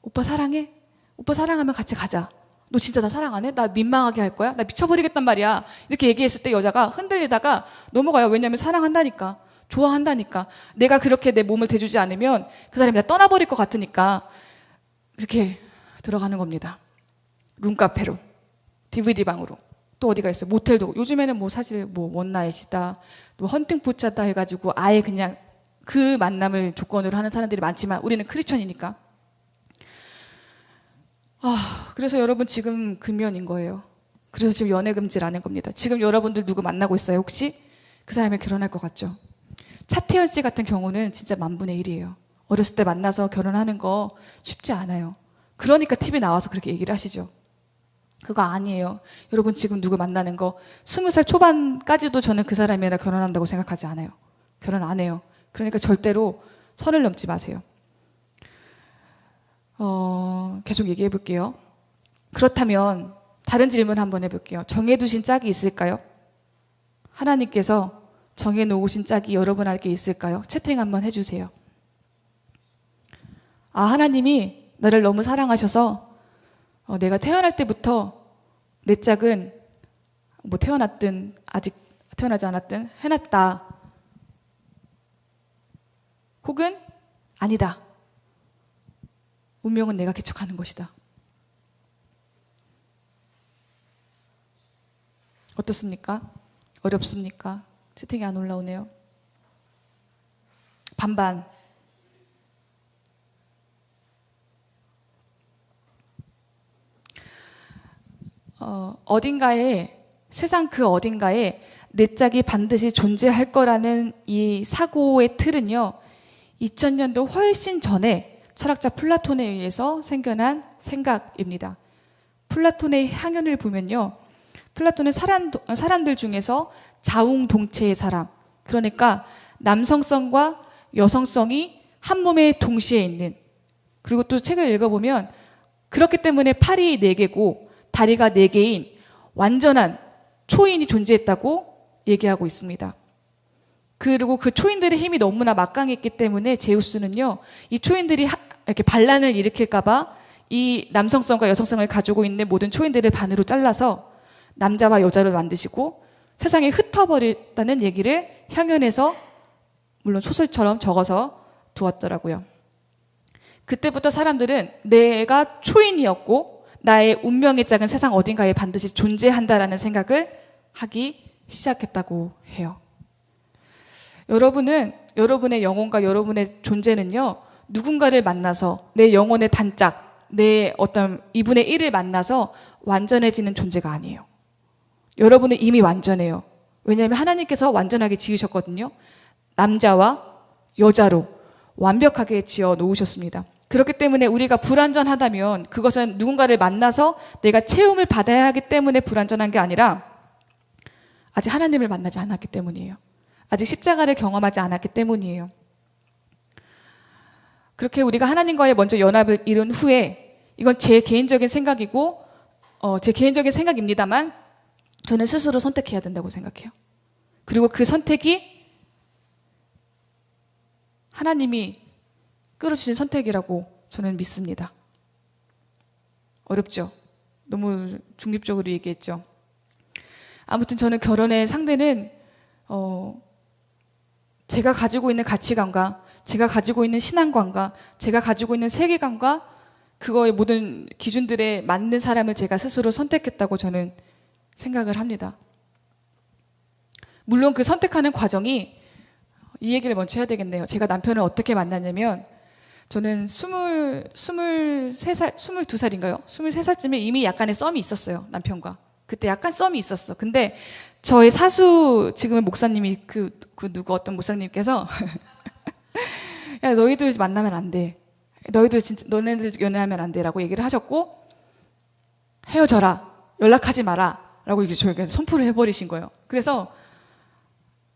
[SPEAKER 2] 오빠 사랑해? 오빠 사랑하면 같이 가자. 너 진짜 나 사랑 안 해? 나 민망하게 할 거야? 나 미쳐버리겠단 말이야. 이렇게 얘기했을 때 여자가 흔들리다가 넘어가요. 왜냐하면 사랑한다니까. 좋아한다니까. 내가 그렇게 내 몸을 대주지 않으면 그 사람이 나 떠나버릴 것 같으니까 이렇게 들어가는 겁니다. 룸카페로, DVD방으로, 또 어디가 있어요? 모텔도. 요즘에는 뭐 사실 뭐 원나잇이다, 또 헌팅포차다 해가지고 아예 그냥 그 만남을 조건으로 하는 사람들이 많지만 우리는 크리스천이니까. 그래서 여러분 지금 금연인 거예요. 그래서 지금 연애 금지라는 겁니다. 지금 여러분들 누구 만나고 있어요? 혹시 그 사람이 결혼할 것 같죠? 차태현 씨 같은 경우는 진짜 10,000분의 1이에요. 어렸을 때 만나서 결혼하는 거 쉽지 않아요. 그러니까 TV 나와서 그렇게 얘기를 하시죠. 그거 아니에요. 여러분 지금 누구 만나는 거 20살 초반까지도 저는 그 사람이랑 결혼한다고 생각하지 않아요. 결혼 안 해요. 그러니까 절대로 선을 넘지 마세요. 계속 얘기해 볼게요. 그렇다면 다른 질문 한번 해볼게요. 정해두신 짝이 있을까요? 하나님께서 정해놓으신 짝이 여러분에게 있을까요? 채팅 한번 해주세요. 하나님이 나를 너무 사랑하셔서 내가 태어날 때부터 내 짝은 뭐 태어났든 아직 태어나지 않았든 해놨다. 혹은 아니다. 운명은 내가 개척하는 것이다. 어떻습니까? 어렵습니까? 채팅이 안 올라오네요. 반반. 어딘가에, 세상 그 어딘가에 내 짝이 반드시 존재할 거라는 이 사고의 틀은요, 2000년도 훨씬 전에 철학자 플라톤에 의해서 생겨난 생각입니다. 플라톤의 향연을 보면요, 플라톤은 사람들 중에서 자웅동체의 사람, 그러니까 남성성과 여성성이 한 몸에 동시에 있는, 그리고 또 책을 읽어보면 그렇기 때문에 팔이 4개고 다리가 4개인 완전한 초인이 존재했다고 얘기하고 있습니다. 그리고 그 초인들의 힘이 너무나 막강했기 때문에 제우스는요, 이 초인들이 이렇게 반란을 일으킬까봐 이 남성성과 여성성을 가지고 있는 모든 초인들을 반으로 잘라서 남자와 여자를 만드시고 세상에 흩어버렸다는 얘기를 향연에서 물론 소설처럼 적어서 두었더라고요. 그때부터 사람들은 내가 초인이었고 나의 운명의 짝은 세상 어딘가에 반드시 존재한다라는 생각을 하기 시작했다고 해요. 여러분은, 여러분의 영혼과 여러분의 존재는요, 누군가를 만나서 내 영혼의 단짝, 내 어떤 2분의 1을 만나서 완전해지는 존재가 아니에요. 여러분은 이미 완전해요. 왜냐하면 하나님께서 완전하게 지으셨거든요. 남자와 여자로 완벽하게 지어 놓으셨습니다. 그렇기 때문에 우리가 불완전하다면 그것은 누군가를 만나서 내가 체험을 받아야 하기 때문에 불완전한 게 아니라 아직 하나님을 만나지 않았기 때문이에요. 아직 십자가를 경험하지 않았기 때문이에요. 그렇게 우리가 하나님과의 먼저 연합을 이룬 후에, 이건 제 개인적인 생각이고 제 개인적인 생각입니다만 저는 스스로 선택해야 된다고 생각해요. 그리고 그 선택이 하나님이 끌어주신 선택이라고 저는 믿습니다. 어렵죠? 너무 중립적으로 얘기했죠. 아무튼 저는 결혼의 상대는 제가 가지고 있는 가치관과 제가 가지고 있는 신앙관과 제가 가지고 있는 세계관과 그거의 모든 기준들에 맞는 사람을 제가 스스로 선택했다고 저는 생각을 합니다. 물론 그 선택하는 과정이, 이 얘기를 먼저 해야 되겠네요. 제가 남편을 어떻게 만났냐면, 저는 22살인가요? 23살쯤에 이미 약간의 썸이 있었어요, 남편과. 그때 약간 썸이 있었어. 근데 저의 사수, 지금의 목사님이 어떤 목사님께서 야, 너희들 만나면 안 돼. 너네들 연애하면 안 돼라고 얘기를 하셨고, 헤어져라. 연락하지 마라. 라고 이렇게 저에게 선포를 해버리신 거예요. 그래서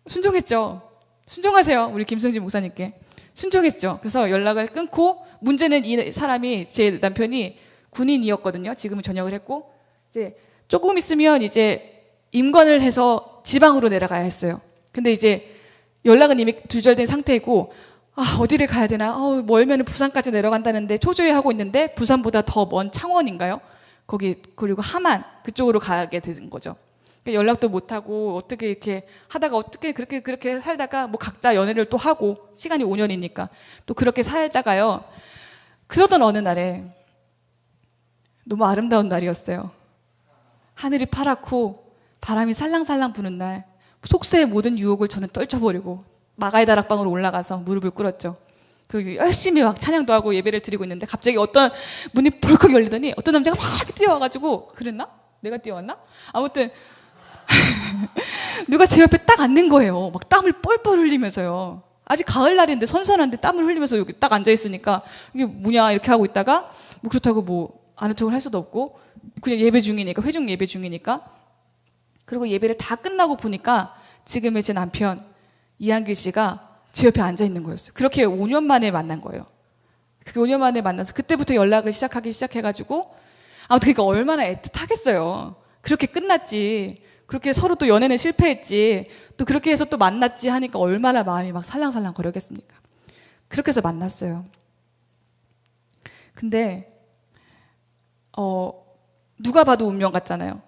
[SPEAKER 2] 순종했죠. 순종하세요. 우리 김성진 목사님께. 순종했죠. 그래서 연락을 끊고, 문제는 이 사람이, 제 남편이 군인이었거든요. 지금은 전역을 했고, 이제 조금 있으면 이제 임관을 해서 지방으로 내려가야 했어요. 근데 이제 연락은 이미 두절된 상태이고, 어디를 가야 되나? 멀면 부산까지 내려간다는데 초조해하고 있는데, 부산보다 더 먼 창원인가요? 거기, 그리고 함안 그쪽으로 가게 된 거죠. 연락도 못하고 어떻게 이렇게 하다가 어떻게 그렇게 살다가 뭐 각자 연애를 또 하고, 시간이 5년이니까 또 그렇게 살다가요, 그러던 어느 날에 너무 아름다운 날이었어요. 하늘이 파랗고 바람이 살랑살랑 부는 날, 속세의 모든 유혹을 저는 떨쳐버리고 마가의 다락방으로 올라가서 무릎을 꿇었죠. 그 열심히 막 찬양도 하고 예배를 드리고 있는데 갑자기 어떤 문이 벌컥 열리더니 어떤 남자가 막 뛰어와가지고, 그랬나? 내가 뛰어왔나? 아무튼 누가 제 옆에 딱 앉는 거예요. 막 땀을 뻘뻘 흘리면서요. 아직 가을날인데 선선한데 땀을 흘리면서 여기 딱 앉아있으니까 이게 뭐냐 이렇게 하고 있다가, 뭐 그렇다고 뭐 아는 척을 할 수도 없고 그냥 예배 중이니까, 회중 예배 중이니까. 그리고 예배를 다 끝나고 보니까 지금의 제 남편 이한길 씨가 제 옆에 앉아 있는 거였어요. 그렇게 5년 만에 만난 거예요. 그게 5년 만에 만나서 그때부터 연락을 시작해가지고, 아무튼 그러니까 얼마나 애틋하겠어요. 그렇게 끝났지. 그렇게 서로 또 연애는 실패했지. 또 그렇게 해서 또 만났지 하니까 얼마나 마음이 막 살랑살랑 거렸겠습니까? 그렇게 해서 만났어요. 근데 누가 봐도 운명 같잖아요.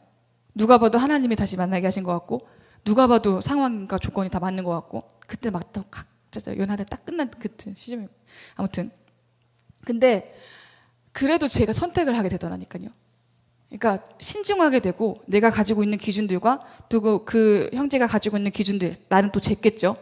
[SPEAKER 2] 누가 봐도 하나님이 다시 만나게 하신 것 같고, 누가 봐도 상황과 조건이 다 맞는 것 같고, 그때 막 또 각자 연하대 딱 끝난 그때 시점이, 아무튼 근데 그래도 제가 선택을 하게 되더라니까요. 그러니까 신중하게 되고, 내가 가지고 있는 기준들과 또 그 형제가 가지고 있는 기준들, 나는 또 쟀겠죠.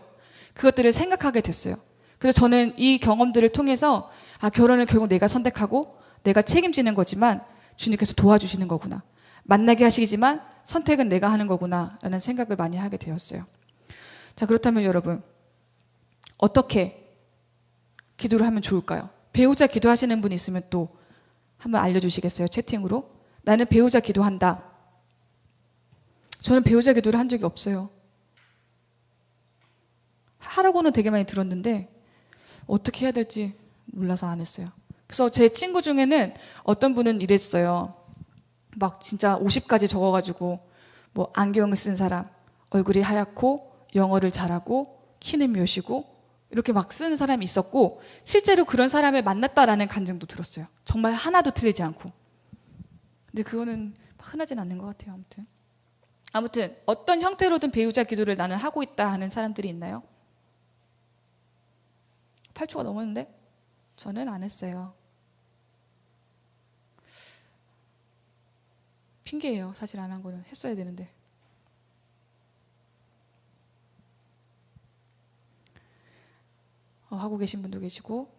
[SPEAKER 2] 그것들을 생각하게 됐어요. 그래서 저는 이 경험들을 통해서 결혼을 결국 내가 선택하고 내가 책임지는 거지만 주님께서 도와주시는 거구나 만나게 하시지만 선택은 내가 하는 거구나라는 생각을 많이 하게 되었어요. 자, 그렇다면 여러분, 어떻게 기도를 하면 좋을까요? 배우자 기도하시는 분 있으면 또 한번 알려주시겠어요? 채팅으로. 나는 배우자 기도한다. 저는 배우자 기도를 한 적이 없어요. 하라고는 되게 많이 들었는데 어떻게 해야 될지 몰라서 안 했어요. 그래서 제 친구 중에는 어떤 분은 이랬어요. 막 진짜 50까지 적어가지고 뭐 안경을 쓴 사람, 얼굴이 하얗고 영어를 잘하고 키는 몇이고 이렇게 막 쓰는 사람이 있었고, 실제로 그런 사람을 만났다라는 간증도 들었어요. 정말 하나도 틀리지 않고. 근데 그거는 흔하진 않는 것 같아요. 아무튼 어떤 형태로든 배우자 기도를 나는 하고 있다 하는 사람들이 있나요? 8초가 넘었는데 저는 안 했어요. 핑계예요. 사실 안 한 거는. 했어야 되는데. 하고 계신 분도 계시고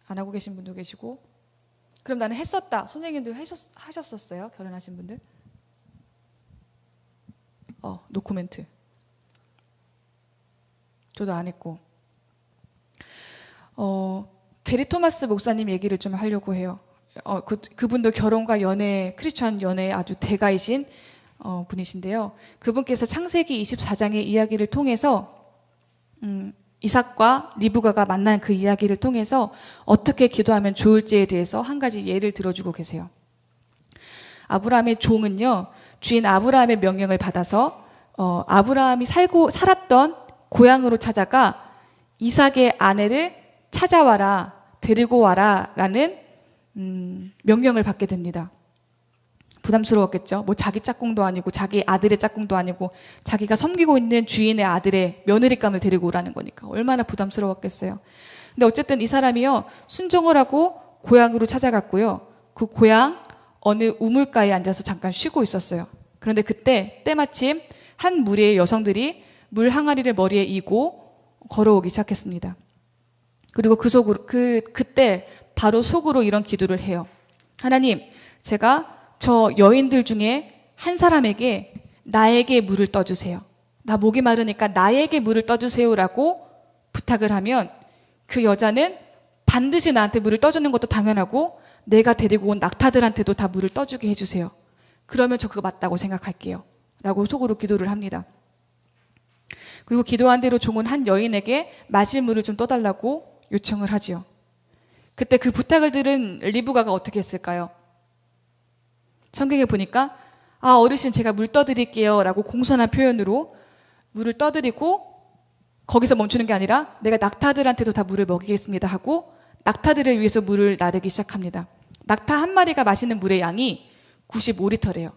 [SPEAKER 2] 안 하고 계신 분도 계시고. 그럼 나는 했었다. 선생님들 하셨었어요? 결혼하신 분들? 노코멘트. 저도 안 했고. 게리 토마스 목사님 얘기를 좀 하려고 해요. 그분도 결혼과 연애, 크리스천 연애에 아주 대가이신 분이신데요. 그분께서 창세기 24장의 이야기를 통해서 이삭과 리브가가 만난 그 이야기를 통해서 어떻게 기도하면 좋을지에 대해서 한 가지 예를 들어주고 계세요. 아브라함의 종은요, 주인 아브라함의 명령을 받아서 아브라함이 살았던 고향으로 찾아가 이삭의 아내를 찾아와라, 데리고 와라 라는 명령을 받게 됩니다. 부담스러웠겠죠. 뭐 자기 짝꿍도 아니고 자기 아들의 짝꿍도 아니고 자기가 섬기고 있는 주인의 아들의 며느리감을 데리고 오라는 거니까 얼마나 부담스러웠겠어요. 근데 어쨌든 이 사람이요, 순종을 하고 고향으로 찾아갔고요. 그 고향 어느 우물가에 앉아서 잠깐 쉬고 있었어요. 그런데 그때 때마침 한 무리의 여성들이 물 항아리를 머리에 이고 걸어오기 시작했습니다. 그리고 그때 바로 속으로 이런 기도를 해요. 하나님, 제가 저 여인들 중에 한 사람에게 나에게 물을 떠주세요. 나 목이 마르니까 나에게 물을 떠주세요라고 부탁을 하면 그 여자는 반드시 나한테 물을 떠주는 것도 당연하고 내가 데리고 온 낙타들한테도 다 물을 떠주게 해주세요. 그러면 저 그거 맞다고 생각할게요. 라고 속으로 기도를 합니다. 그리고 기도한 대로 종은 한 여인에게 마실 물을 좀 떠달라고 요청을 하지요. 그때 그 부탁을 들은 리브가가 어떻게 했을까요? 성경에 보니까 어르신 제가 물 떠드릴게요 라고 공손한 표현으로 물을 떠드리고 거기서 멈추는 게 아니라 내가 낙타들한테도 다 물을 먹이겠습니다 하고 낙타들을 위해서 물을 나르기 시작합니다. 낙타 한 마리가 마시는 물의 양이 95리터래요.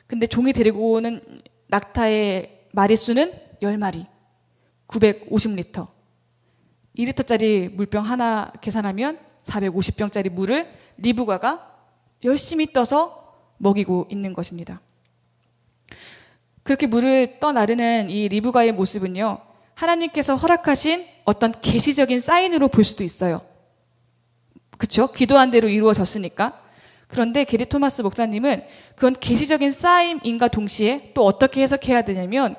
[SPEAKER 2] 근데 종이 데리고 오는 낙타의 마리수는 10마리, 950리터. 2리터짜리 물병 하나 계산하면 450병짜리 물을 리브가가 열심히 떠서 먹이고 있는 것입니다. 그렇게 물을 떠나르는 이 리브가의 모습은요, 하나님께서 허락하신 어떤 계시적인 사인으로 볼 수도 있어요. 그렇죠? 기도한 대로 이루어졌으니까. 그런데 게리 토마스 목사님은 그건 계시적인 사인인가 동시에 또 어떻게 해석해야 되냐면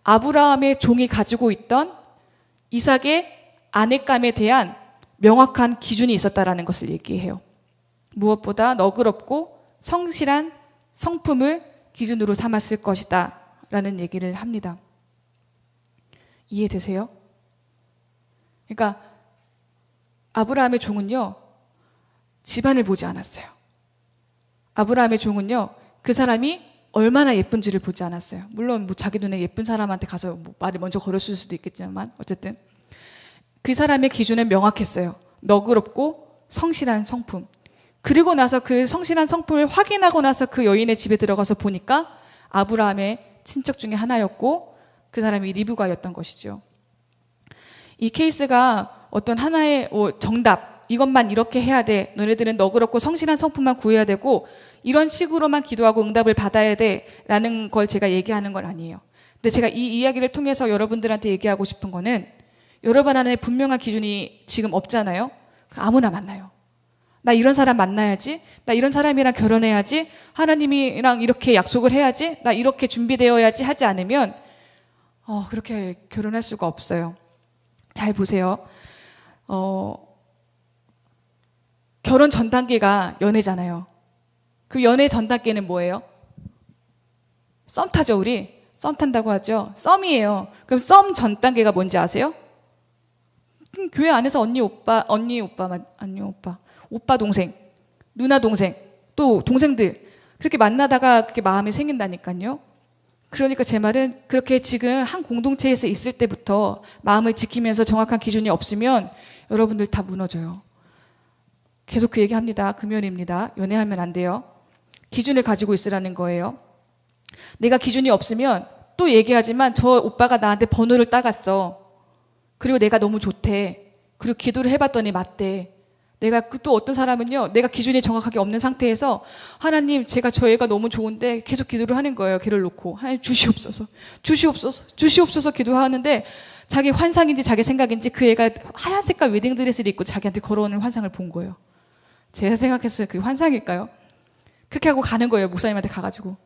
[SPEAKER 2] 아브라함의 종이 가지고 있던 이삭의 아내감에 대한 명확한 기준이 있었다라는 것을 얘기해요. 무엇보다 너그럽고 성실한 성품을 기준으로 삼았을 것이다 라는 얘기를 합니다. 이해되세요? 그러니까 아브라함의 종은요, 집안을 보지 않았어요. 아브라함의 종은요, 그 사람이 얼마나 예쁜지를 보지 않았어요. 물론 뭐 자기 눈에 예쁜 사람한테 가서 뭐 말을 먼저 걸었을 수도 있겠지만 어쨌든 그 사람의 기준은 명확했어요. 너그럽고 성실한 성품. 그리고 나서 그 성실한 성품을 확인하고 나서 그 여인의 집에 들어가서 보니까 아브라함의 친척 중에 하나였고 그 사람이 리브가였던 것이죠. 이 케이스가 어떤 하나의 정답, 이것만 이렇게 해야 돼, 너네들은 너그럽고 성실한 성품만 구해야 되고 이런 식으로만 기도하고 응답을 받아야 돼 라는 걸 제가 얘기하는 건 아니에요. 근데 제가 이 이야기를 통해서 여러분들한테 얘기하고 싶은 거는 여러분 안에 분명한 기준이 지금 없잖아요. 아무나 만나요. 나 이런 사람 만나야지. 나 이런 사람이랑 결혼해야지. 하나님이랑 이렇게 약속을 해야지. 나 이렇게 준비되어야지 하지 않으면 그렇게 결혼할 수가 없어요. 잘 보세요. 결혼 전 단계가 연애잖아요. 그 연애 전 단계는 뭐예요? 썸 타죠, 우리? 썸 탄다고 하죠. 썸이에요. 그럼 썸 전 단계가 뭔지 아세요? 교회 안에서 언니, 오빠, 오빠, 동생, 누나, 동생, 또 동생들 그렇게 만나다가 그렇게 마음이 생긴다니까요. 그러니까 제 말은 그렇게 지금 한 공동체에서 있을 때부터 마음을 지키면서 정확한 기준이 없으면 여러분들 다 무너져요. 계속 그 얘기합니다. 금요일입니다. 연애하면 안 돼요. 기준을 가지고 있으라는 거예요. 내가 기준이 없으면 또 얘기하지만 저 오빠가 나한테 번호를 따갔어. 그리고 내가 너무 좋대. 그리고 기도를 해봤더니 맞대. 내가 또 어떤 사람은요, 내가 기준이 정확하게 없는 상태에서 하나님, 제가 저 애가 너무 좋은데 계속 기도를 하는 거예요. 걔를 놓고. 하나님 주시옵소서, 주시옵소서, 주시옵소서 기도하는데 자기 환상인지 자기 생각인지 그 애가 하얀 색깔 웨딩드레스를 입고 자기한테 걸어오는 환상을 본 거예요. 제가 생각했어요. 그게 환상일까요? 그렇게 하고 가는 거예요. 목사님한테 가가지고.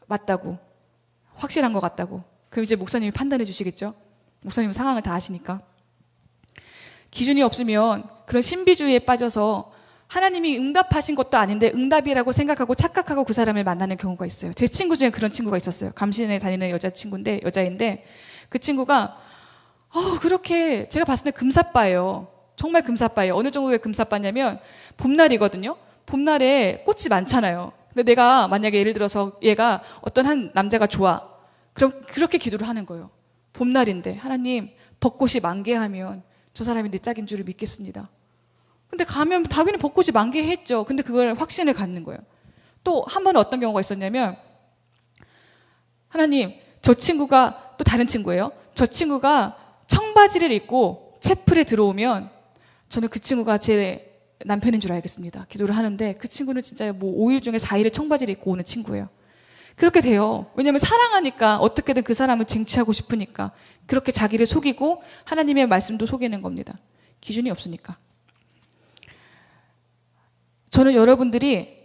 [SPEAKER 2] 맞다고. 확실한 것 같다고. 그럼 이제 목사님이 판단해 주시겠죠? 목사님은 상황을 다 아시니까. 기준이 없으면 그런 신비주의에 빠져서 하나님이 응답하신 것도 아닌데 응답이라고 생각하고 착각하고 그 사람을 만나는 경우가 있어요. 제 친구 중에 그런 친구가 있었어요. 감신에 다니는 여자인데 그 친구가 그렇게 제가 봤을 때 금사빠예요. 정말 금사빠예요. 어느 정도의 금사빠냐면 봄날이거든요. 봄날에 꽃이 많잖아요. 근데 내가 만약에 예를 들어서 얘가 어떤 한 남자가 좋아. 그럼 그렇게 기도를 하는 거예요. 봄날인데 하나님 벚꽃이 만개하면 저 사람이 내 짝인 줄을 믿겠습니다. 근데 가면 당연히 벚꽃이 만개했죠. 근데 그걸 확신을 갖는 거예요. 또 한 번은 어떤 경우가 있었냐면 하나님 저 친구가 또 다른 친구예요. 저 친구가 청바지를 입고 채플에 들어오면 저는 그 친구가 제 남편인 줄 알겠습니다. 기도를 하는데 그 친구는 진짜 뭐 5일 중에 4일에 청바지를 입고 오는 친구예요. 그렇게 돼요. 왜냐하면 사랑하니까 어떻게든 그 사람을 쟁취하고 싶으니까 그렇게 자기를 속이고 하나님의 말씀도 속이는 겁니다. 기준이 없으니까. 저는 여러분들이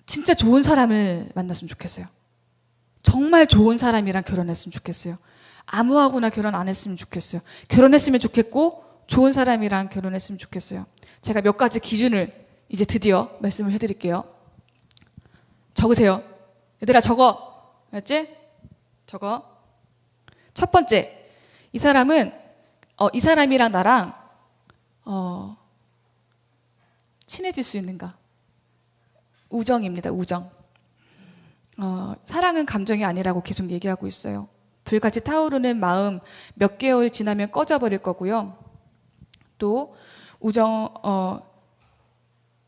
[SPEAKER 2] 진짜 좋은 사람을 만났으면 좋겠어요. 정말 좋은 사람이랑 결혼했으면 좋겠어요. 아무하고나 결혼 안 했으면 좋겠어요. 결혼했으면 좋겠고 좋은 사람이랑 결혼했으면 좋겠어요. 제가 몇 가지 기준을 이제 드디어 말씀을 해드릴게요. 적으세요. 얘들아 적어. 알았지? 적어. 첫 번째, 이 사람은 이 사람이랑 나랑 친해질 수 있는가? 우정입니다. 우정. 사랑은 감정이 아니라고 계속 얘기하고 있어요. 불같이 타오르는 마음 몇 개월 지나면 꺼져버릴 거고요. 또 우정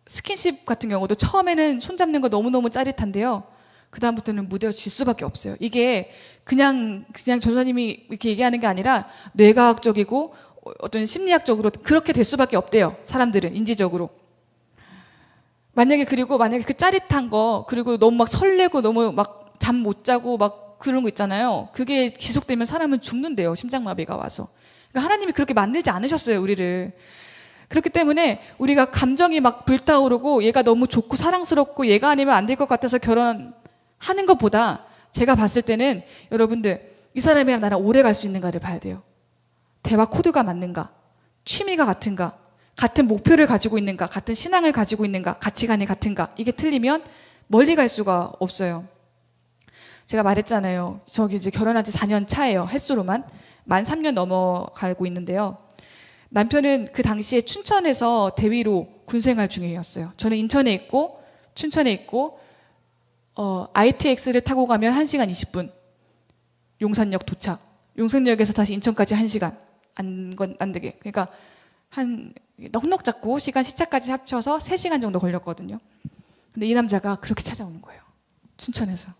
[SPEAKER 2] 스킨십 같은 경우도 처음에는 손잡는 거 너무너무 짜릿한데요. 그 다음부터는 무뎌질 수밖에 없어요. 이게 그냥 전사님이 이렇게 얘기하는 게 아니라 뇌과학적이고 어떤 심리학적으로 그렇게 될 수밖에 없대요. 사람들은 인지적으로. 만약에 그 짜릿한 거 그리고 너무 막 설레고 너무 막 잠 못 자고 막 그런 거 있잖아요. 그게 지속되면 사람은 죽는데요. 심장마비가 와서. 그러니까 하나님이 그렇게 만들지 않으셨어요. 우리를. 그렇기 때문에 우리가 감정이 막 불타오르고 얘가 너무 좋고 사랑스럽고 얘가 아니면 안 될 것 같아서 결혼하는 것보다 제가 봤을 때는 여러분들 이 사람이랑 나랑 오래 갈 수 있는가를 봐야 돼요. 대화 코드가 맞는가? 취미가 같은가? 같은 목표를 가지고 있는가? 같은 신앙을 가지고 있는가? 가치관이 같은가? 이게 틀리면 멀리 갈 수가 없어요. 제가 말했잖아요. 저기 이제 결혼한 지 4년 차예요. 횟수로만. 만 3년 넘어가고 있는데요. 남편은 그 당시에 춘천에서 대위로 군생활 중이었어요. 저는 인천에 있고 춘천에 있고 ITX를 타고 가면 1시간 20분. 용산역 도착. 용산역에서 다시 인천까지 1시간. 안 되게. 그러니까 한 넉넉 잡고 시차까지 합쳐서 3시간 정도 걸렸거든요. 근데 이 남자가 그렇게 찾아오는 거예요. 춘천에서.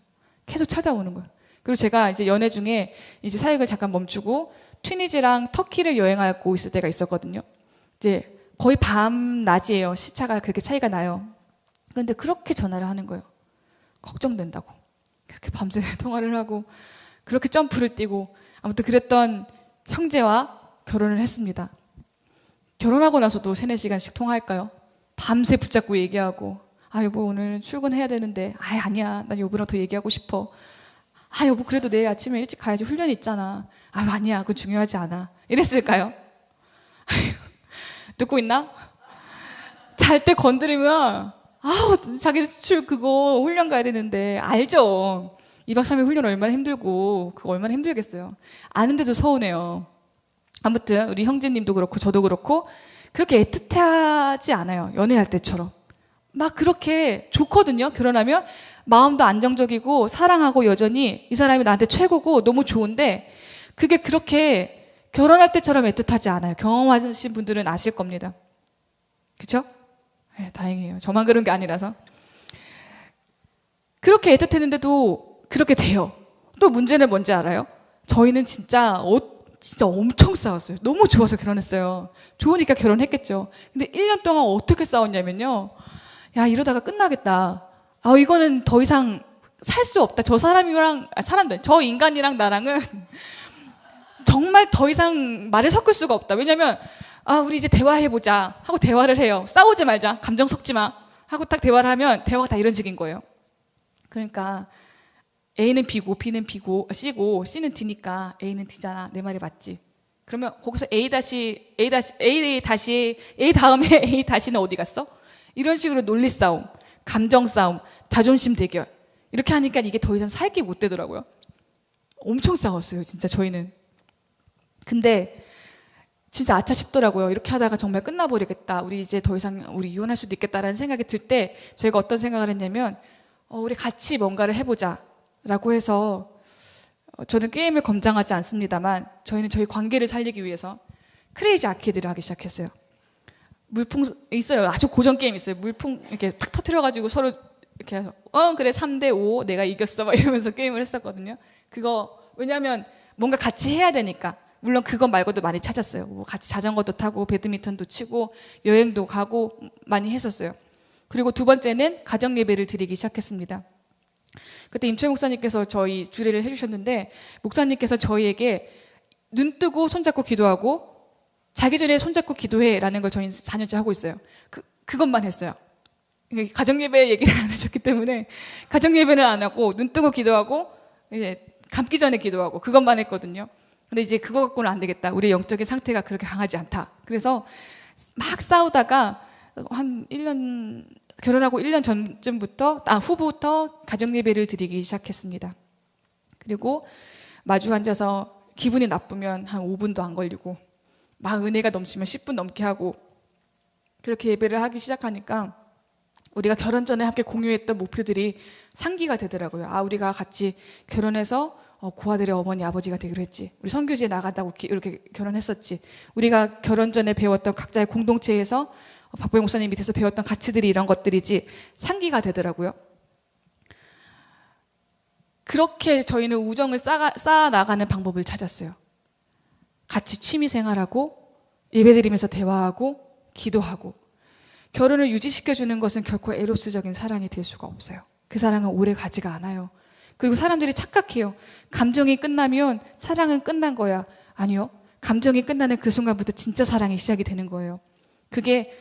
[SPEAKER 2] 계속 찾아오는 거예요. 그리고 제가 이제 연애 중에 이제 사역을 잠깐 멈추고 튀니지랑 터키를 여행하고 있을 때가 있었거든요. 이제 거의 밤낮이에요. 시차가 그렇게 차이가 나요. 그런데 그렇게 전화를 하는 거예요. 걱정된다고. 그렇게 밤새 통화를 하고 그렇게 점프를 뛰고 아무튼 그랬던 형제와 결혼을 했습니다. 결혼하고 나서도 3-4시간씩 통화할까요? 밤새 붙잡고 얘기하고, 아 여보 오늘 출근해야 되는데, 아 아니야 난 여보랑 더 얘기하고 싶어. 아 여보 그래도 내일 아침에 일찍 가야지 훈련이 있잖아. 아 아니야 그거 중요하지 않아. 이랬을까요? 듣고 있나? 잘 때 건드리면 아우 자기 그거 훈련 가야 되는데 알죠? 2박 3일 훈련 얼마나 힘들고 그거 얼마나 힘들겠어요. 아는데도 서운해요. 아무튼 우리 형제님도 그렇고 저도 그렇고 그렇게 애틋하지 않아요. 연애할 때처럼 막 그렇게 좋거든요. 결혼하면 마음도 안정적이고 사랑하고 여전히 이 사람이 나한테 최고고 너무 좋은데 그게 그렇게 결혼할 때처럼 애틋하지 않아요. 경험하신 분들은 아실 겁니다. 그쵸? 네, 다행이에요. 저만 그런 게 아니라서. 그렇게 애틋했는데도 그렇게 돼요. 또 문제는 뭔지 알아요? 저희는 진짜 엄청 싸웠어요. 너무 좋아서 결혼했어요. 좋으니까 결혼했겠죠. 근데 1년 동안 어떻게 싸웠냐면요. 야 이러다가 끝나겠다. 아 이거는 더 이상 살 수 없다. 저 사람이랑 저 인간이랑 나랑은 정말 더 이상 말을 섞을 수가 없다. 왜냐면 아 우리 이제 대화해보자 하고 대화를 해요. 싸우지 말자. 감정 섞지 마 하고 딱 대화를 하면 대화가 다 이런 식인 거예요. 그러니까 A는 B고 B는 C고 C는 D니까 A는 D잖아. 내 말이 맞지? 그러면 거기서 A 다음에 A 다시는 어디 갔어? 이런 식으로 논리 싸움, 감정 싸움, 자존심 대결 이렇게 하니까 이게 더 이상 살기 못 되더라고요. 엄청 싸웠어요, 진짜 저희는. 근데 진짜 아차 싶더라고요. 이렇게 하다가 정말 끝나버리겠다. 우리 이제 더 이상 우리 이혼할 수도 있겠다라는 생각이 들 때 저희가 어떤 생각을 했냐면 우리 같이 뭔가를 해보자라고 해서 저는 게임을 검장하지 않습니다만 저희는 저희 관계를 살리기 위해서 크레이지 아케이드를 하기 시작했어요. 물풍 있어요. 아주 고전 게임 있어요. 물풍 이렇게 탁 터트려가지고 서로 이렇게 해서 그래 3대5 내가 이겼어 막 이러면서 게임을 했었거든요. 그거 왜냐하면 뭔가 같이 해야 되니까. 물론 그거 말고도 많이 찾았어요. 뭐 같이 자전거도 타고 배드민턴도 치고 여행도 가고 많이 했었어요. 그리고 두 번째는 가정 예배를 드리기 시작했습니다. 그때 임채 목사님께서 저희 주례를 해주셨는데 목사님께서 저희에게 눈 뜨고 손잡고 기도하고 자기 전에 손잡고 기도해라는 걸 저희는 4년째 하고 있어요. 그것만 했어요. 가정 예배 얘기를 안 하셨기 때문에 가정 예배는 안 하고 눈 뜨고 기도하고 이제 감기 전에 기도하고 그것만 했거든요. 근데 이제 그거 갖고는 안 되겠다. 우리의 영적인 상태가 그렇게 강하지 않다. 그래서 막 싸우다가 한 1년 결혼하고 1년 전쯤부터 후부터 가정 예배를 드리기 시작했습니다. 그리고 마주 앉아서 기분이 나쁘면 한 5분도 안 걸리고 막 은혜가 넘치면 10분 넘게 하고 그렇게 예배를 하기 시작하니까 우리가 결혼 전에 함께 공유했던 목표들이 상기가 되더라고요. 아 우리가 같이 결혼해서 고아들의 어머니 아버지가 되기로 했지. 우리 선교지에 나간다고 이렇게 결혼했었지. 우리가 결혼 전에 배웠던 각자의 공동체에서 박보영 목사님 밑에서 배웠던 가치들이 이런 것들이지 상기가 되더라고요. 그렇게 저희는 우정을 쌓아 나가는 방법을 찾았어요. 같이 취미 생활하고 예배드리면서 대화하고 기도하고 결혼을 유지시켜주는 것은 결코 에로스적인 사랑이 될 수가 없어요. 그 사랑은 오래 가지가 않아요. 그리고 사람들이 착각해요. 감정이 끝나면 사랑은 끝난 거야. 아니요. 감정이 끝나는 그 순간부터 진짜 사랑이 시작이 되는 거예요. 그게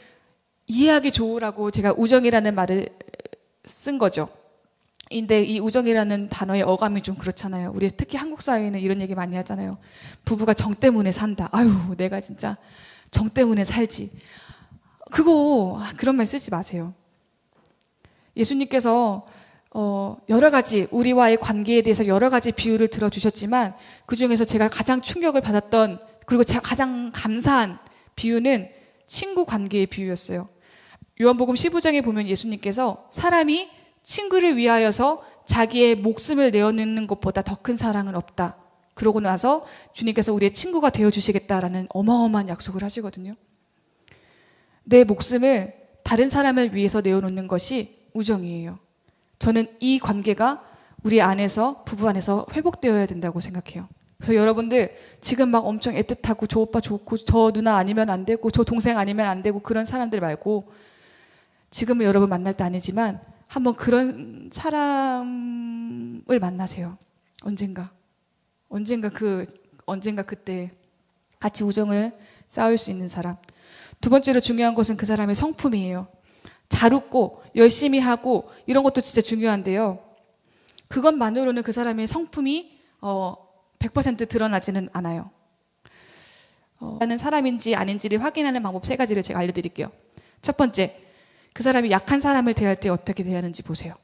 [SPEAKER 2] 이해하기 좋으라고 제가 우정이라는 말을 쓴 거죠. 근데 이 우정이라는 단어의 어감이 좀 그렇잖아요. 우리 특히 한국 사회에는 이런 얘기 많이 하잖아요. 부부가 정 때문에 산다. 아유, 내가 진짜 정 때문에 살지. 그런 말 쓰지 마세요. 예수님께서 여러 가지 우리와의 관계에 대해서 여러 가지 비유를 들어주셨지만 그중에서 제가 가장 충격을 받았던 그리고 제가 가장 감사한 비유는 친구 관계의 비유였어요. 요한복음 15장에 보면 예수님께서 사람이 친구를 위하여서 자기의 목숨을 내어놓는 것보다 더 큰 사랑은 없다. 그러고 나서 주님께서 우리의 친구가 되어주시겠다라는 어마어마한 약속을 하시거든요. 내 목숨을 다른 사람을 위해서 내어놓는 것이 우정이에요. 저는 이 관계가 우리 안에서 부부 안에서 회복되어야 된다고 생각해요. 그래서 여러분들 지금 막 엄청 애틋하고 저 오빠 좋고 저 누나 아니면 안 되고 저 동생 아니면 안 되고 그런 사람들 말고 지금은 여러분 만날 때 아니지만 한번 그런 사람을 만나세요. 언젠가 그때 같이 우정을 쌓을 수 있는 사람. 두 번째로 중요한 것은 그 사람의 성품이에요. 잘 웃고 열심히 하고 이런 것도 진짜 중요한데요. 그것만으로는 그 사람의 성품이 100% 드러나지는 않아요. 나는 사람인지 아닌지를 확인하는 방법 3가지를 제가 알려드릴게요. 첫 번째, 그 사람이 약한 사람을 대할 때 어떻게 대하는지 보세요.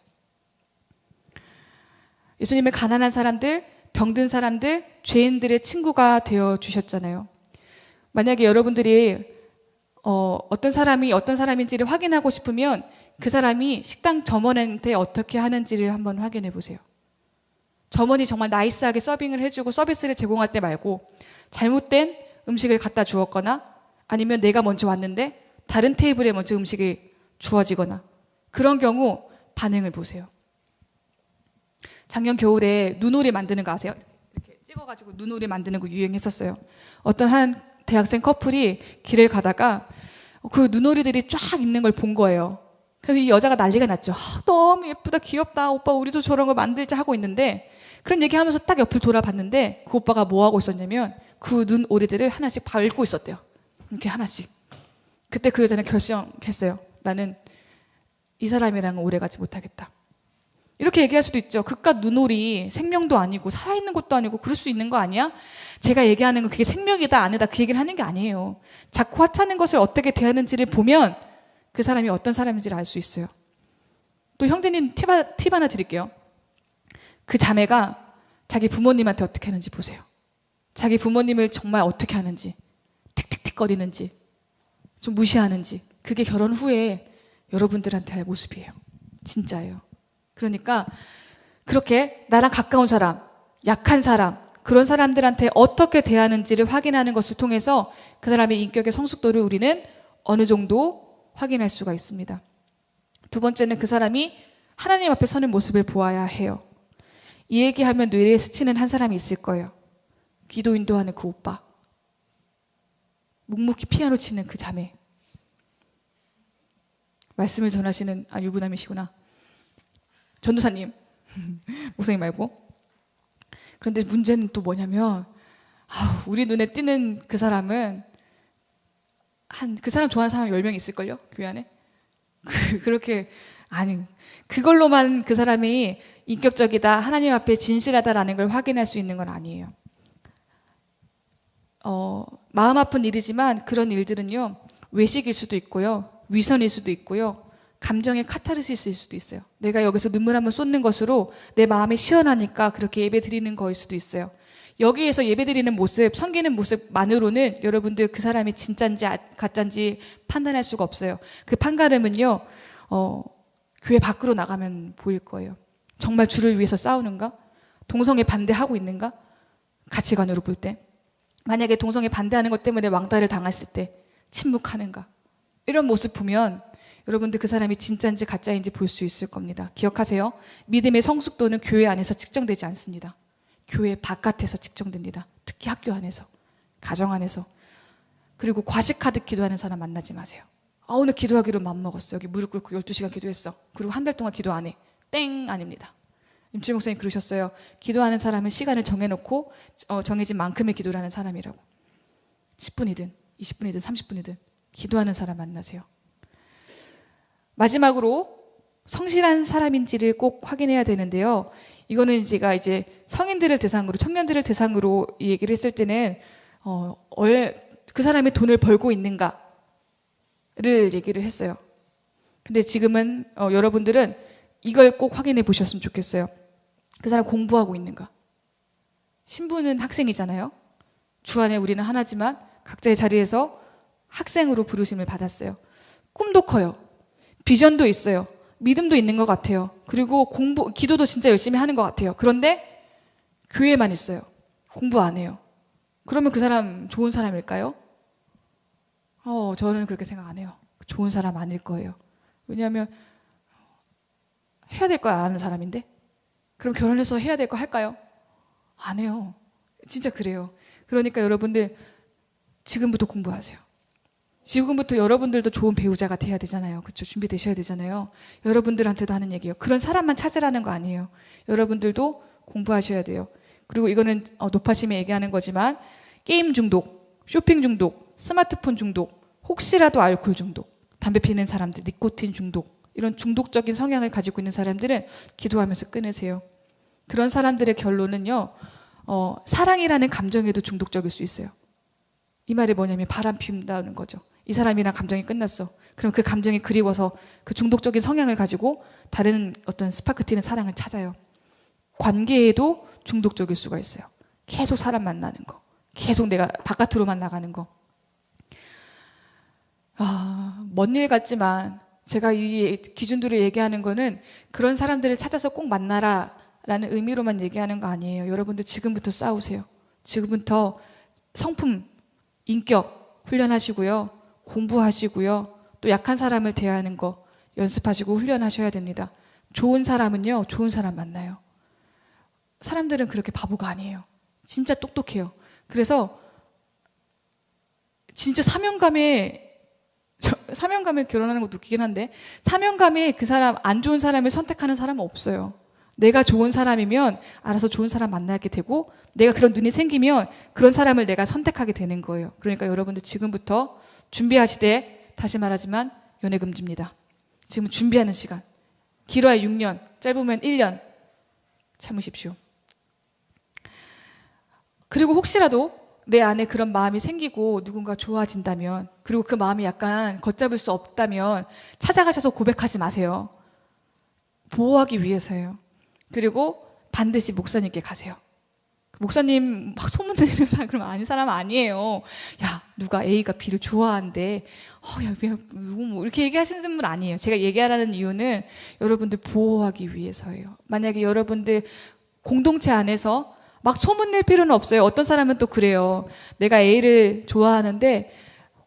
[SPEAKER 2] 예수님은 가난한 사람들, 병든 사람들, 죄인들의 친구가 되어 주셨잖아요. 만약에 여러분들이 어떤 사람이 어떤 사람인지를 확인하고 싶으면 그 사람이 식당 점원한테 어떻게 하는지를 한번 확인해 보세요. 점원이 정말 나이스하게 서빙을 해주고 서비스를 제공할 때 말고 잘못된 음식을 갖다 주었거나 아니면 내가 먼저 왔는데 다른 테이블에 먼저 음식이 주어지거나 그런 경우 반응을 보세요. 작년 겨울에 눈오리 만드는 거 아세요? 이렇게 찍어가지고 눈오리 만드는 거 유행했었어요. 어떤 한 대학생 커플이 길을 가다가 그 눈오리들이 쫙 있는 걸 본 거예요. 그래서 이 여자가 난리가 났죠. 너무 예쁘다, 귀엽다, 오빠 우리도 저런 거 만들자 하고 있는데 그런 얘기하면서 딱 옆을 돌아봤는데 그 오빠가 뭐 하고 있었냐면 그 눈오리들을 하나씩 밟고 있었대요. 이렇게 하나씩. 그때 그 여자는 결심했어요. 나는 이 사람이랑은 오래가지 못하겠다. 이렇게 얘기할 수도 있죠. 그깟 눈오리 생명도 아니고 살아있는 것도 아니고 그럴 수 있는 거 아니야? 제가 얘기하는 건 그게 생명이다 아니다 그 얘기를 하는 게 아니에요. 자꾸 하찮은 것을 어떻게 대하는지를 보면 그 사람이 어떤 사람인지를 알 수 있어요. 또 형제님 팁 하나 드릴게요. 그 자매가 자기 부모님한테 어떻게 하는지 보세요. 자기 부모님을 정말 어떻게 하는지, 틱틱틱거리는지, 좀 무시하는지, 그게 결혼 후에 여러분들한테 할 모습이에요. 진짜예요. 그러니까 그렇게 나랑 가까운 사람, 약한 사람, 그런 사람들한테 어떻게 대하는지를 확인하는 것을 통해서 그 사람의 인격의 성숙도를 우리는 어느 정도 확인할 수가 있습니다. 두 번째는 그 사람이 하나님 앞에 서는 모습을 보아야 해요. 이 얘기하면 뇌리에 스치는 한 사람이 있을 거예요. 기도 인도하는 그 오빠, 묵묵히 피아노 치는 그 자매, 말씀을 전하시는 유부남이시구나 전도사님 목사님 말고. 그런데 문제는 또 뭐냐면 우리 눈에 띄는 그 사람은 그 사람 좋아하는 사람 10명 있을걸요? 교회 안에? 그렇게 그걸로만 그 사람이 인격적이다, 하나님 앞에 진실하다라는 걸 확인할 수 있는 건 아니에요. 마음 아픈 일이지만 그런 일들은요, 외식일 수도 있고요, 위선일 수도 있고요, 감정의 카타르시스일 수도 있어요. 내가 여기서 눈물 한번 쏟는 것으로 내 마음이 시원하니까 그렇게 예배 드리는 거일 수도 있어요. 여기에서 예배 드리는 모습, 섬기는 모습만으로는 여러분들 그 사람이 진짠지 가짠지 판단할 수가 없어요. 그 판가름은요, 교회 밖으로 나가면 보일 거예요. 정말 주를 위해서 싸우는가? 동성애 반대하고 있는가? 가치관으로 볼 때. 만약에 동성애 반대하는 것 때문에 왕따를 당했을 때 침묵하는가? 이런 모습 보면 여러분들 그 사람이 진짜인지 가짜인지 볼 수 있을 겁니다. 기억하세요. 믿음의 성숙도는 교회 안에서 측정되지 않습니다. 교회 바깥에서 측정됩니다. 특히 학교 안에서, 가정 안에서. 그리고 과식하듯 기도하는 사람 만나지 마세요. 오늘 기도하기로 맘먹었어. 여기 무릎 꿇고 12시간 기도했어. 그리고 한 달 동안 기도 안 해. 땡! 아닙니다. 임채 목사님 그러셨어요. 기도하는 사람은 시간을 정해놓고 정해진 만큼의 기도를 하는 사람이라고. 10분이든 20분이든 30분이든 기도하는 사람 만나세요. 마지막으로 성실한 사람인지를 꼭 확인해야 되는데요. 이거는 제가 이제 성인들을 대상으로, 청년들을 대상으로 이 얘기를 했을 때는 그 사람이 돈을 벌고 있는가를 얘기를 했어요. 근데 지금은 여러분들은 이걸 꼭 확인해 보셨으면 좋겠어요. 그 사람 공부하고 있는가? 신부는 학생이잖아요. 주 안에 우리는 하나지만 각자의 자리에서 학생으로 부르심을 받았어요. 꿈도 커요. 비전도 있어요. 믿음도 있는 것 같아요. 그리고 기도도 진짜 열심히 하는 것 같아요. 그런데 교회에만 있어요. 공부 안 해요. 그러면 그 사람 좋은 사람일까요? 저는 그렇게 생각 안 해요. 좋은 사람 아닐 거예요. 왜냐하면 해야 될 거 안 하는 사람인데? 그럼 결혼해서 해야 될 거 할까요? 안 해요. 진짜 그래요. 그러니까 여러분들 지금부터 공부하세요. 지금부터 여러분들도 좋은 배우자가 돼야 되잖아요. 그렇죠? 준비되셔야 되잖아요. 여러분들한테도 하는 얘기예요. 그런 사람만 찾으라는 거 아니에요. 여러분들도 공부하셔야 돼요. 그리고 이거는 노파심에 얘기하는 거지만 게임 중독, 쇼핑 중독, 스마트폰 중독, 혹시라도 알코올 중독 담배 피는 사람들, 니코틴 중독, 이런 중독적인 성향을 가지고 있는 사람들은 기도하면서 끊으세요. 그런 사람들의 결론은요, 사랑이라는 감정에도 중독적일 수 있어요. 이 말이 뭐냐면 바람 피운다는 거죠. 이 사람이랑 감정이 끝났어. 그럼 그 감정이 그리워서 그 중독적인 성향을 가지고 다른 어떤 스파크 튀는 사랑을 찾아요. 관계에도 중독적일 수가 있어요. 계속 사람 만나는 거, 계속 내가 바깥으로만 나가는 거. 먼 일 같지만 제가 이 기준들을 얘기하는 거는 그런 사람들을 찾아서 꼭 만나라 라는 의미로만 얘기하는 거 아니에요. 여러분들 지금부터 싸우세요. 지금부터 성품, 인격 훈련하시고요. 공부하시고요. 또 약한 사람을 대하는 거 연습하시고 훈련하셔야 됩니다. 좋은 사람은요, 좋은 사람 만나요. 사람들은 그렇게 바보가 아니에요. 진짜 똑똑해요. 그래서 진짜 사명감에 결혼하는 것도 웃기긴 한데, 사명감에 그 사람, 안 좋은 사람을 선택하는 사람은 없어요. 내가 좋은 사람이면 알아서 좋은 사람 만나게 되고, 내가 그런 눈이 생기면 그런 사람을 내가 선택하게 되는 거예요. 그러니까 여러분들 지금부터 준비하시되, 다시 말하지만 연애 금지입니다. 지금 준비하는 시간. 길어야 6년, 짧으면 1년 참으십시오. 그리고 혹시라도 내 안에 그런 마음이 생기고 누군가 좋아진다면, 그리고 그 마음이 약간 걷잡을 수 없다면 찾아가셔서 고백하지 마세요. 보호하기 위해서예요. 그리고 반드시 목사님께 가세요. 목사님 막 소문 내는 사람, 그러면 아닌 사람 아니에요. 야, 누가 A가 B를 좋아한대. 야, 누구 뭐 이렇게 얘기하시는 분 아니에요. 제가 얘기하라는 이유는 여러분들 보호하기 위해서예요. 만약에 여러분들 공동체 안에서 막 소문낼 필요는 없어요. 어떤 사람은 또 그래요. 내가 A를 좋아하는데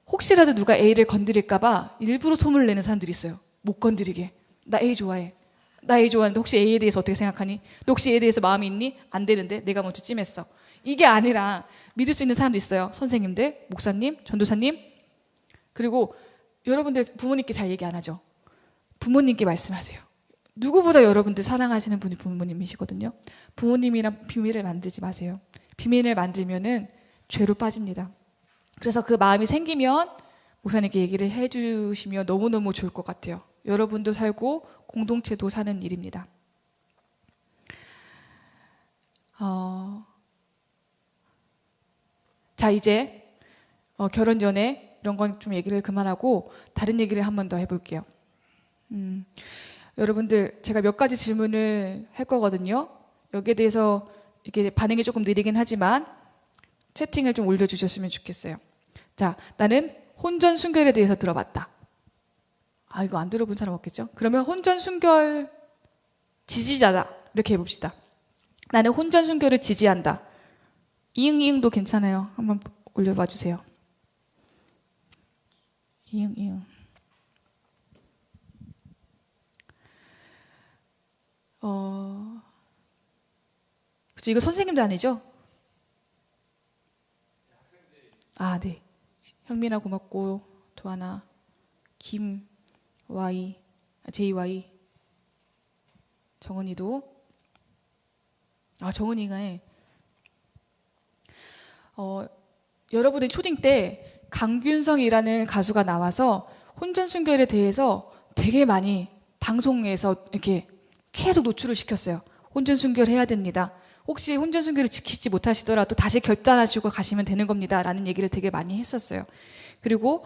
[SPEAKER 2] 혹시라도 누가 A를 건드릴까봐 일부러 소문을 내는 사람들이 있어요. 못 건드리게. 나 A 좋아해. 나 A 좋아하는데 혹시 A에 대해서 어떻게 생각하니? 너 혹시 A에 대해서 마음이 있니? 안 되는데 내가 먼저 찜했어. 이게 아니라 믿을 수 있는 사람도 있어요. 선생님들, 목사님, 전도사님. 그리고 여러분들 부모님께 잘 얘기 안 하죠. 부모님께 말씀하세요. 누구보다 여러분들 사랑하시는 분이 부모님이시거든요. 부모님이랑 비밀을 만들지 마세요. 비밀을 만들면은 죄로 빠집니다. 그래서 그 마음이 생기면 목사님께 얘기를 해주시면 너무너무 좋을 것 같아요. 여러분도 살고 공동체도 사는 일입니다. 자, 이제 결혼 연애 이런 건 좀 얘기를 그만하고 다른 얘기를 한 번 더 해볼게요. 여러분들 제가 몇 가지 질문을 할 거거든요. 여기에 대해서 이렇게 반응이 조금 느리긴 하지만 채팅을 좀 올려주셨으면 좋겠어요. 자, 나는 혼전 순결에 대해서 들어봤다. 이거 안 들어본 사람 없겠죠? 그러면 혼전 순결 지지자다. 이렇게 해봅시다. 나는 혼전 순결을 지지한다. 이응이응도 괜찮아요. 한번 올려봐 주세요. 이응이응. 그쵸, 이거 선생님도 아니죠? 네. 형민아 고맙고, 도하나, JY, 정은이도. 정은이가 여러분의 초딩 때 강균성이라는 가수가 나와서 혼전순결에 대해서 되게 많이 방송에서 이렇게 계속 노출을 시켰어요. 혼전순결 해야 됩니다. 혹시 혼전순결을 지키지 못하시더라도 다시 결단하시고 가시면 되는 겁니다. 라는 얘기를 되게 많이 했었어요. 그리고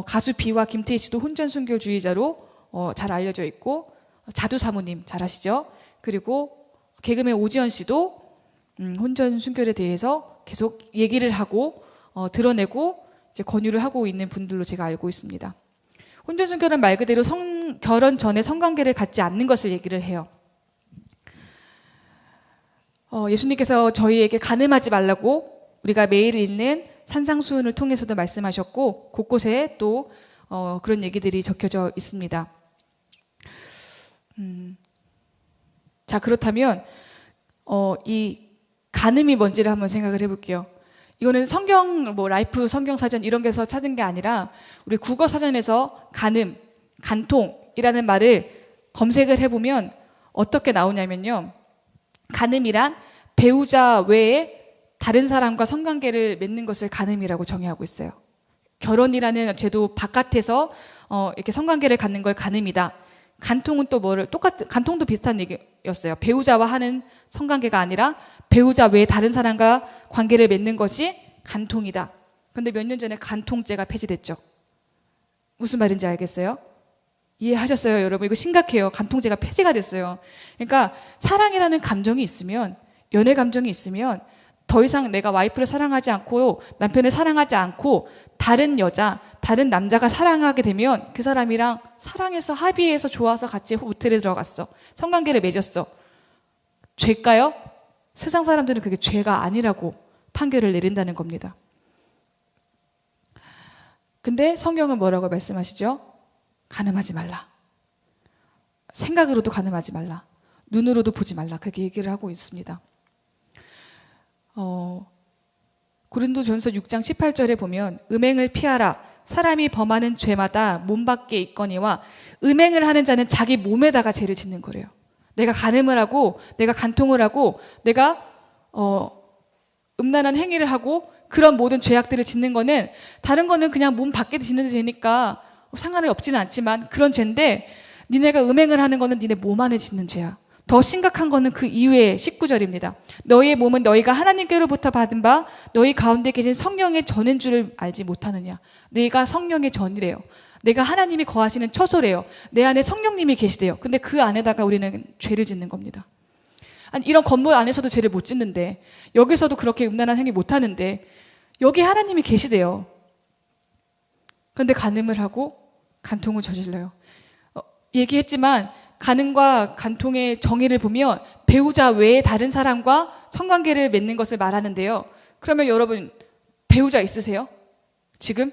[SPEAKER 2] 가수 비와 김태희 씨도 혼전순결주의자로 잘 알려져 있고, 자두사모님 잘 아시죠? 그리고 개그맨 오지연 씨도 혼전순결에 대해서 계속 얘기를 하고 드러내고 이제 권유를 하고 있는 분들로 제가 알고 있습니다. 혼전순결은 말 그대로 결혼 전에 성관계를 갖지 않는 것을 얘기를 해요. 예수님께서 저희에게 간음하지 말라고 우리가 매일 읽는 산상수훈을 통해서도 말씀하셨고, 곳곳에 또 그런 얘기들이 적혀져 있습니다. 자, 그렇다면 이 간음이 뭔지를 한번 생각을 해볼게요. 이거는 성경, 라이프 성경사전 이런 데서 찾은 게 아니라 우리 국어사전에서 간음, 간통이라는 말을 검색을 해보면 어떻게 나오냐면요. 간음이란 배우자 외에 다른 사람과 성관계를 맺는 것을 간음이라고 정의하고 있어요. 결혼이라는 제도 바깥에서 이렇게 성관계를 갖는 걸 간음이다. 간통은 또 간통도 비슷한 얘기였어요. 배우자와 하는 성관계가 아니라 배우자 외에 다른 사람과 관계를 맺는 것이 간통이다. 그런데 몇 년 전에 간통죄가 폐지됐죠. 무슨 말인지 알겠어요? 이해하셨어요, 여러분? 이거 심각해요. 간통죄가 폐지가 됐어요. 그러니까 사랑이라는 감정이 있으면, 연애 감정이 있으면 더 이상 내가 와이프를 사랑하지 않고 남편을 사랑하지 않고 다른 여자, 다른 남자가 사랑하게 되면 그 사람이랑 사랑해서 합의해서 좋아서 같이 호텔에 들어갔어. 성관계를 맺었어. 죄일까요? 세상 사람들은 그게 죄가 아니라고 판결을 내린다는 겁니다. 근데 성경은 뭐라고 말씀하시죠? 간음하지 말라. 생각으로도 간음하지 말라. 눈으로도 보지 말라. 그렇게 얘기를 하고 있습니다. 고린도전서 6장 18절에 보면 음행을 피하라. 사람이 범하는 죄마다 몸 밖에 있거니와 음행을 하는 자는 자기 몸에다가 죄를 짓는 거래요. 내가 간음을 하고 내가 간통을 하고 내가 음란한 행위를 하고 그런 모든 죄악들을 짓는 거는 다른 거는 그냥 몸 밖에 짓는 죄니까 상관이 없지는 않지만 그런 죄인데 니네가 음행을 하는 거는 니네 몸 안에 짓는 죄야. 더 심각한 거는 그 이후에 19절입니다. 너희의 몸은 너희가 하나님께로부터 받은 바 너희 가운데 계신 성령의 전인 줄을 알지 못하느냐. 내가 성령의 전이래요. 내가 하나님이 거하시는 처소래요. 내 안에 성령님이 계시대요. 근데 그 안에다가 우리는 죄를 짓는 겁니다. 아니, 이런 건물 안에서도 죄를 못 짓는데 여기서도 그렇게 음란한 행위 못 하는데 여기 하나님이 계시대요. 그런데 간음을 하고 간통을 저질러요. 얘기했지만 간음과 간통의 정의를 보면 배우자 외에 다른 사람과 성관계를 맺는 것을 말하는데요. 그러면 여러분 배우자 있으세요? 지금?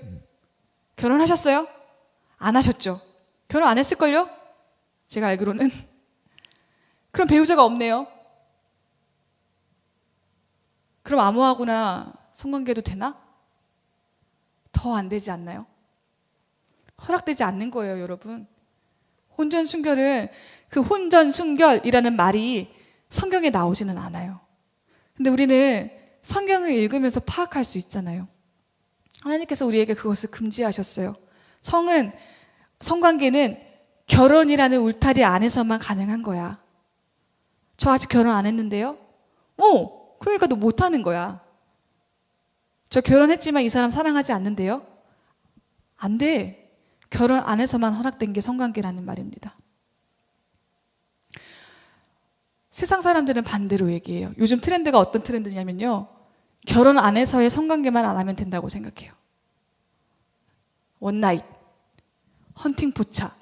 [SPEAKER 2] 결혼하셨어요? 안 하셨죠? 결혼 안 했을걸요? 제가 알기로는. 그럼 배우자가 없네요. 그럼 아무하고나 성관계도 되나? 더 안 되지 않나요? 허락되지 않는 거예요, 여러분. 혼전순결은 그 혼전순결이라는 말이 성경에 나오지는 않아요. 근데 우리는 성경을 읽으면서 파악할 수 있잖아요. 하나님께서 우리에게 그것을 금지하셨어요. 성관계는 결혼이라는 울타리 안에서만 가능한 거야. 저 아직 결혼 안 했는데요? 그러니까 너 못하는 거야. 저 결혼했지만 이 사람 사랑하지 않는데요? 안 돼. 결혼 안에서만 허락된 게 성관계라는 말입니다. 세상 사람들은 반대로 얘기해요. 요즘 트렌드가 어떤 트렌드냐면요. 결혼 안에서의 성관계만 안 하면 된다고 생각해요. 원나잇, 헌팅 포차.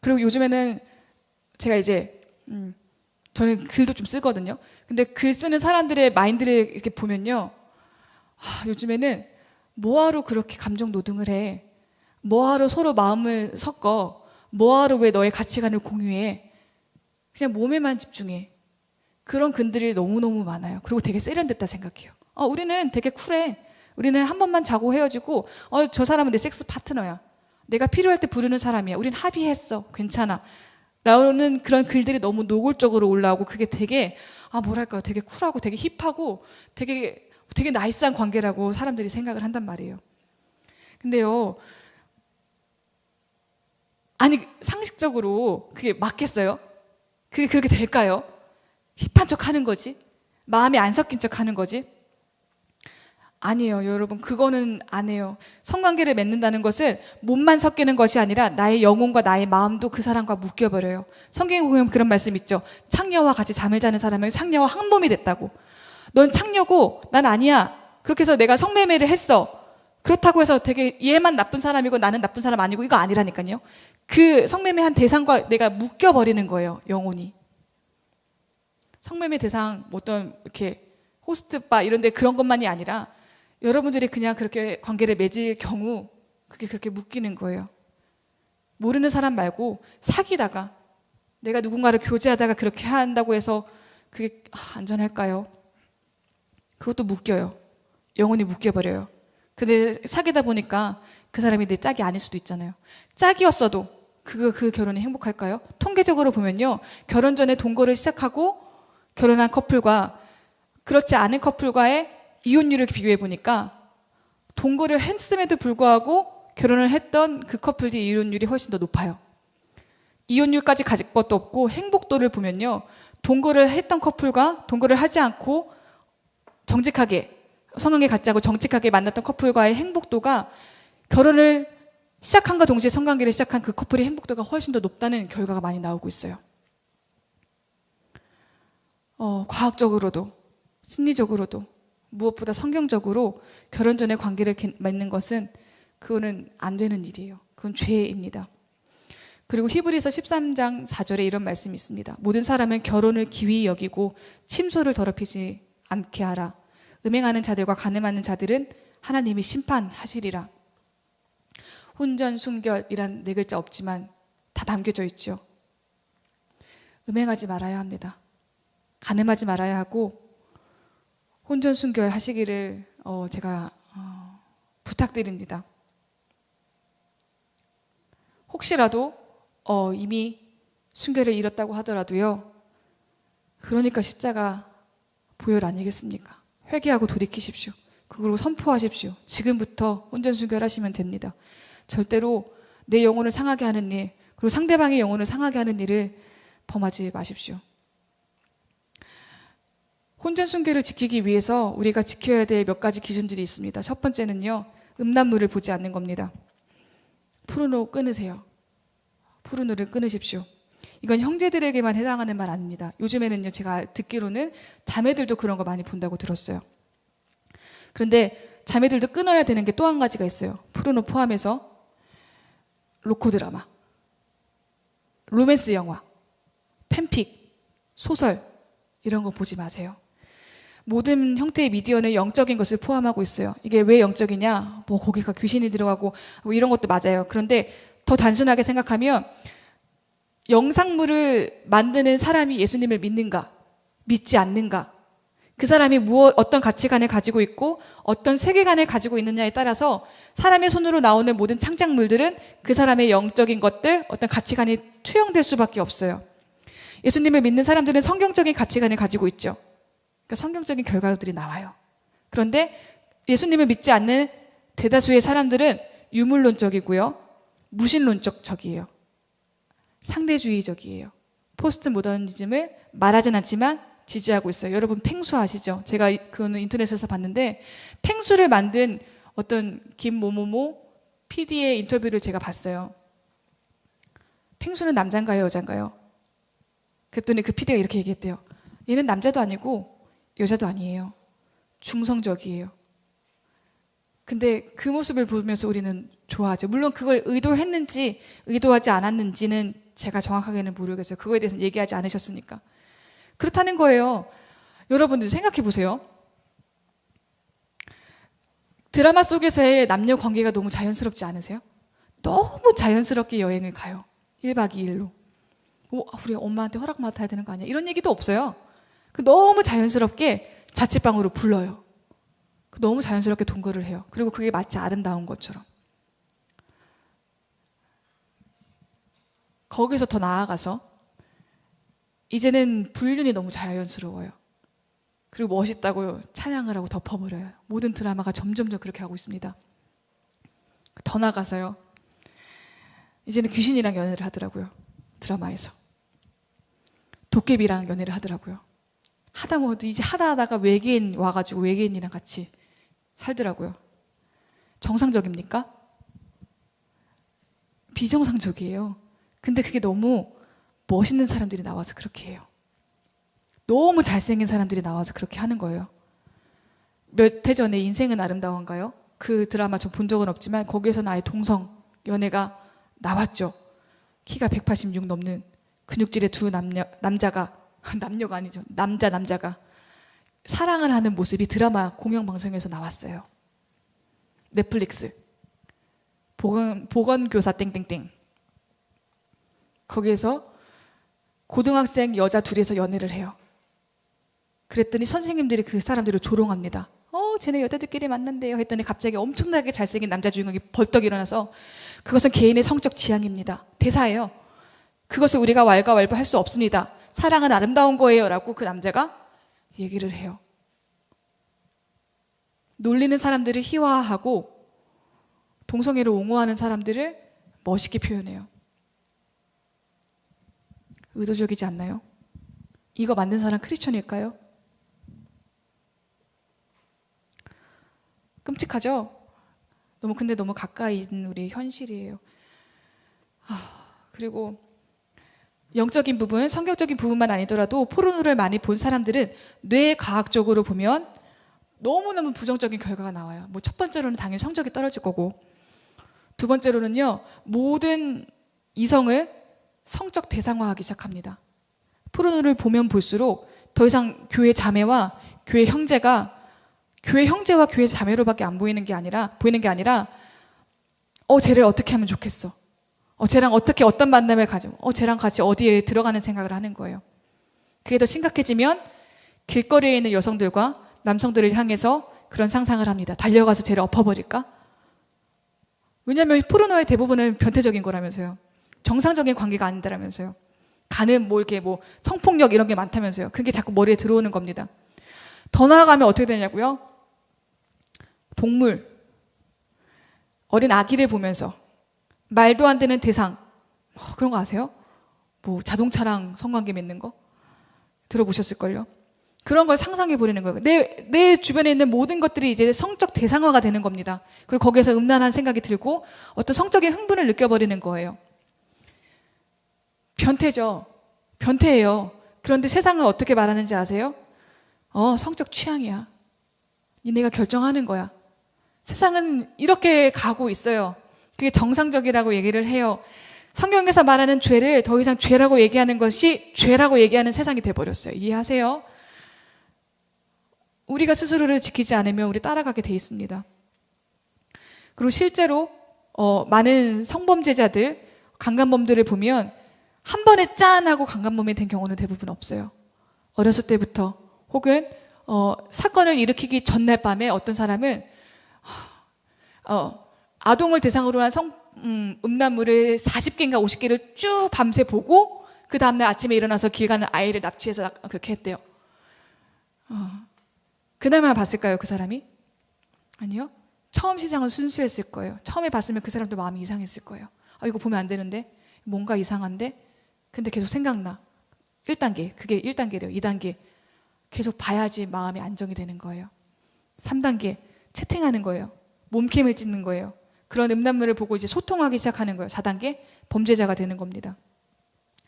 [SPEAKER 2] 그리고 요즘에는 제가 이제 저는 글도 좀 쓰거든요. 근데 글 쓰는 사람들의 마인드를 이렇게 보면요. 요즘에는 뭐하러 그렇게 감정 노동을 해? 뭐하러 서로 마음을 섞어? 뭐하러 왜 너의 가치관을 공유해? 그냥 몸에만 집중해. 그런 글들이 너무너무 많아요. 그리고 되게 세련됐다 생각해요. 우리는 되게 쿨해. 우리는 한 번만 자고 헤어지고 저 사람은 내 섹스 파트너야. 내가 필요할 때 부르는 사람이야. 우린 합의했어. 괜찮아. 라는 그런 글들이 너무 노골적으로 올라오고 그게 되게 뭐랄까 되게 쿨하고 되게 힙하고 되게 나이스한 관계라고 사람들이 생각을 한단 말이에요. 근데요. 아니 상식적으로 그게 맞겠어요? 그게 그렇게 될까요? 힙한 척 하는 거지? 마음이 안 섞인 척 하는 거지? 아니에요, 여러분. 그거는 안 해요. 성관계를 맺는다는 것은 몸만 섞이는 것이 아니라 나의 영혼과 나의 마음도 그 사람과 묶여버려요. 성경에 보면 그런 말씀 있죠. 창녀와 같이 잠을 자는 사람은 상녀와 한 몸이 됐다고. 넌 창녀고 난 아니야. 그렇게 해서 내가 성매매를 했어. 그렇다고 해서 되게 얘만 나쁜 사람이고 나는 나쁜 사람 아니고 이거 아니라니까요. 그 성매매한 대상과 내가 묶여버리는 거예요, 영혼이. 성매매 대상 어떤 이렇게 호스트바 이런 데 그런 것만이 아니라 여러분들이 그냥 그렇게 관계를 맺을 경우 그게 그렇게 묶이는 거예요. 모르는 사람 말고 사귀다가 내가 누군가를 교제하다가 그렇게 한다고 해서 그게 안전할까요? 그것도 묶여요. 영혼이 묶여버려요. 근데 사귀다 보니까 그 사람이 내 짝이 아닐 수도 있잖아요. 짝이었어도 그 결혼이 행복할까요? 통계적으로 보면요. 결혼 전에 동거를 시작하고 결혼한 커플과 그렇지 않은 커플과의 이혼율을 비교해 보니까 동거를 했음에도 불구하고 결혼을 했던 그 커플들이 이혼율이 훨씬 더 높아요. 이혼율까지 가질 것도 없고 행복도를 보면요. 동거를 했던 커플과 동거를 하지 않고 정직하게 성관계 갖지 않고 정직하게 만났던 커플과의 행복도가 결혼을 시작한과 동시에 성관계를 시작한 그 커플의 행복도가 훨씬 더 높다는 결과가 많이 나오고 있어요. 과학적으로도 심리적으로도 무엇보다 성경적으로 결혼 전에 관계를 맺는 것은 그거는 안 되는 일이에요. 그건 죄입니다. 그리고 히브리서 13장 4절에 이런 말씀이 있습니다. 모든 사람은 결혼을 기휘 여기고 침소를 더럽히지 않게 하라. 음행하는 자들과 간음하는 자들은 하나님이 심판하시리라. 혼전, 순결이란 네 글자 없지만 다 담겨져 있죠. 음행하지 말아야 합니다. 간음하지 말아야 하고 혼전, 순결 하시기를 제가 부탁드립니다. 혹시라도 이미 순결을 잃었다고 하더라도요. 그러니까 십자가 보혈 아니겠습니까? 회개하고 돌이키십시오. 그걸로 선포하십시오. 지금부터 혼전순결하시면 됩니다. 절대로 내 영혼을 상하게 하는 일, 그리고 상대방의 영혼을 상하게 하는 일을 범하지 마십시오. 혼전순결을 지키기 위해서 우리가 지켜야 될 몇 가지 기준들이 있습니다. 첫 번째는요. 음란물을 보지 않는 겁니다. 포르노 끊으세요. 포르노를 끊으십시오. 이건 형제들에게만 해당하는 말 아닙니다. 요즘에는요, 제가 듣기로는 자매들도 그런 거 많이 본다고 들었어요. 그런데 자매들도 끊어야 되는 게 또 한 가지가 있어요. 포르노 포함해서 로코 드라마, 로맨스 영화, 팬픽, 소설 이런 거 보지 마세요. 모든 형태의 미디어는 영적인 것을 포함하고 있어요. 이게 왜 영적이냐? 뭐 거기가 귀신이 들어가고 뭐 이런 것도 맞아요. 그런데 더 단순하게 생각하면 영상물을 만드는 사람이 예수님을 믿는가, 믿지 않는가, 그 사람이 어떤 가치관을 가지고 있고 어떤 세계관을 가지고 있느냐에 따라서 사람의 손으로 나오는 모든 창작물들은 그 사람의 영적인 것들, 어떤 가치관이 투영될 수밖에 없어요. 예수님을 믿는 사람들은 성경적인 가치관을 가지고 있죠. 그러니까 성경적인 결과들이 나와요. 그런데 예수님을 믿지 않는 대다수의 사람들은 유물론적이고요. 무신론적이에요. 상대주의적이에요. 포스트 모더니즘을 말하진 않지만 지지하고 있어요. 여러분 팽수 아시죠? 제가 그거는 인터넷에서 봤는데 팽수를 만든 어떤 김모모모 PD의 인터뷰를 제가 봤어요. 팽수는 남자인가요? 여자인가요? 그랬더니 그 PD가 이렇게 얘기했대요. 얘는 남자도 아니고 여자도 아니에요. 중성적이에요. 근데 그 모습을 보면서 우리는 좋아하죠. 물론 그걸 의도했는지 의도하지 않았는지는 제가 정확하게는 모르겠어요. 그거에 대해서는 얘기하지 않으셨으니까. 그렇다는 거예요. 여러분들 생각해 보세요. 드라마 속에서의 남녀 관계가 너무 자연스럽지 않으세요? 너무 자연스럽게 여행을 가요. 1박 2일로. 우리 엄마한테 허락 맡아야 되는 거 아니야? 이런 얘기도 없어요. 너무 자연스럽게 자취방으로 불러요. 너무 자연스럽게 동거를 해요. 그리고 그게 마치 아름다운 것처럼. 거기서 더 나아가서 이제는 불륜이 너무 자연스러워요. 그리고 멋있다고 찬양을 하고 덮어버려요. 모든 드라마가 점점점 그렇게 하고 있습니다. 더 나아가서요. 이제는 귀신이랑 연애를 하더라고요. 드라마에서. 도깨비랑 연애를 하더라고요. 이제 하다가 외계인 와가지고 외계인이랑 같이 살더라고요. 정상적입니까? 비정상적이에요. 근데 그게 너무 멋있는 사람들이 나와서 그렇게 해요. 너무 잘생긴 사람들이 나와서 그렇게 하는 거예요. 몇 해 전에 인생은 아름다운가요? 그 드라마 저 본 적은 없지만 거기에서는 아예 동성 연애가 나왔죠. 키가 186 넘는 근육질의 두 남자가 남녀가 아니죠. 남자가 사랑을 하는 모습이 드라마 공영방송에서 나왔어요. 넷플릭스 보건교사 땡땡땡 거기에서 고등학생 여자 둘이서 연애를 해요. 그랬더니 선생님들이 그 사람들을 조롱합니다. 쟤네 여자들끼리 만난대요 했더니 갑자기 엄청나게 잘생긴 남자 주인공이 벌떡 일어나서 그것은 개인의 성적 지향입니다. 대사예요. 그것을 우리가 왈가왈부할 수 없습니다. 사랑은 아름다운 거예요 라고 그 남자가 얘기를 해요. 놀리는 사람들을 희화화하고 동성애를 옹호하는 사람들을 멋있게 표현해요. 의도적이지 않나요? 이거 만든 사람 크리스천일까요? 끔찍하죠? 근데 너무 가까이 있는 우리 현실이에요. 그리고 영적인 부분, 성경적인 부분만 아니더라도 포르노를 많이 본 사람들은 뇌과학적으로 보면 너무너무 부정적인 결과가 나와요. 첫 번째로는 당연히 성적이 떨어질 거고, 두 번째로는요, 모든 이성을 성적 대상화하기 시작합니다. 포르노를 보면 볼수록 더 이상 교회 자매와 교회 형제가 교회 형제와 교회 자매로밖에 안 보이는 게 아니라 쟤를 어떻게 하면 좋겠어. 쟤랑 어떻게 어떤 만남을 가지고 쟤랑 같이 어디에 들어가는 생각을 하는 거예요. 그게 더 심각해지면 길거리에 있는 여성들과 남성들을 향해서 그런 상상을 합니다. 달려가서 쟤를 엎어버릴까? 왜냐하면 포르노의 대부분은 변태적인 거라면서요. 정상적인 관계가 아니다라면서요. 가는 성폭력 이런 게 많다면서요. 그게 자꾸 머리에 들어오는 겁니다. 더 나아가면 어떻게 되냐고요? 동물, 어린 아기를 보면서 말도 안 되는 대상, 그런 거 아세요? 자동차랑 성관계 맺는 거? 들어보셨을걸요? 그런 걸 상상해 버리는 거예요. 내 주변에 있는 모든 것들이 이제 성적 대상화가 되는 겁니다. 그리고 거기에서 음란한 생각이 들고 어떤 성적인 흥분을 느껴버리는 거예요. 변태죠. 변태예요. 그런데 세상은 어떻게 말하는지 아세요? 성적 취향이야. 니네가 결정하는 거야. 세상은 이렇게 가고 있어요. 그게 정상적이라고 얘기를 해요. 성경에서 말하는 죄를 더 이상 죄라고 얘기하는 것이 죄라고 얘기하는 세상이 돼버렸어요. 이해하세요? 우리가 스스로를 지키지 않으면 우리 따라가게 돼 있습니다. 그리고 실제로 많은 성범죄자들, 강간범들을 보면 한 번에 짠 하고 강간범이 된 경우는 대부분 없어요. 어렸을 때부터 혹은 사건을 일으키기 전날 밤에 어떤 사람은 아동을 대상으로 한 음란물을 40개인가 50개를 쭉 밤새 보고 그 다음날 아침에 일어나서 길 가는 아이를 납치해서 그렇게 했대요. 그날만 봤을까요, 그 사람이? 아니요. 처음 시장은 순수했을 거예요. 처음에 봤으면 그 사람도 마음이 이상했을 거예요. 이거 보면 안 되는데? 뭔가 이상한데? 근데 계속 생각나. 1단계, 그게 1단계래요. 2단계. 계속 봐야지 마음이 안정이 되는 거예요. 3단계, 채팅하는 거예요. 몸캠을 찍는 거예요. 그런 음란물을 보고 이제 소통하기 시작하는 거예요. 4단계, 범죄자가 되는 겁니다.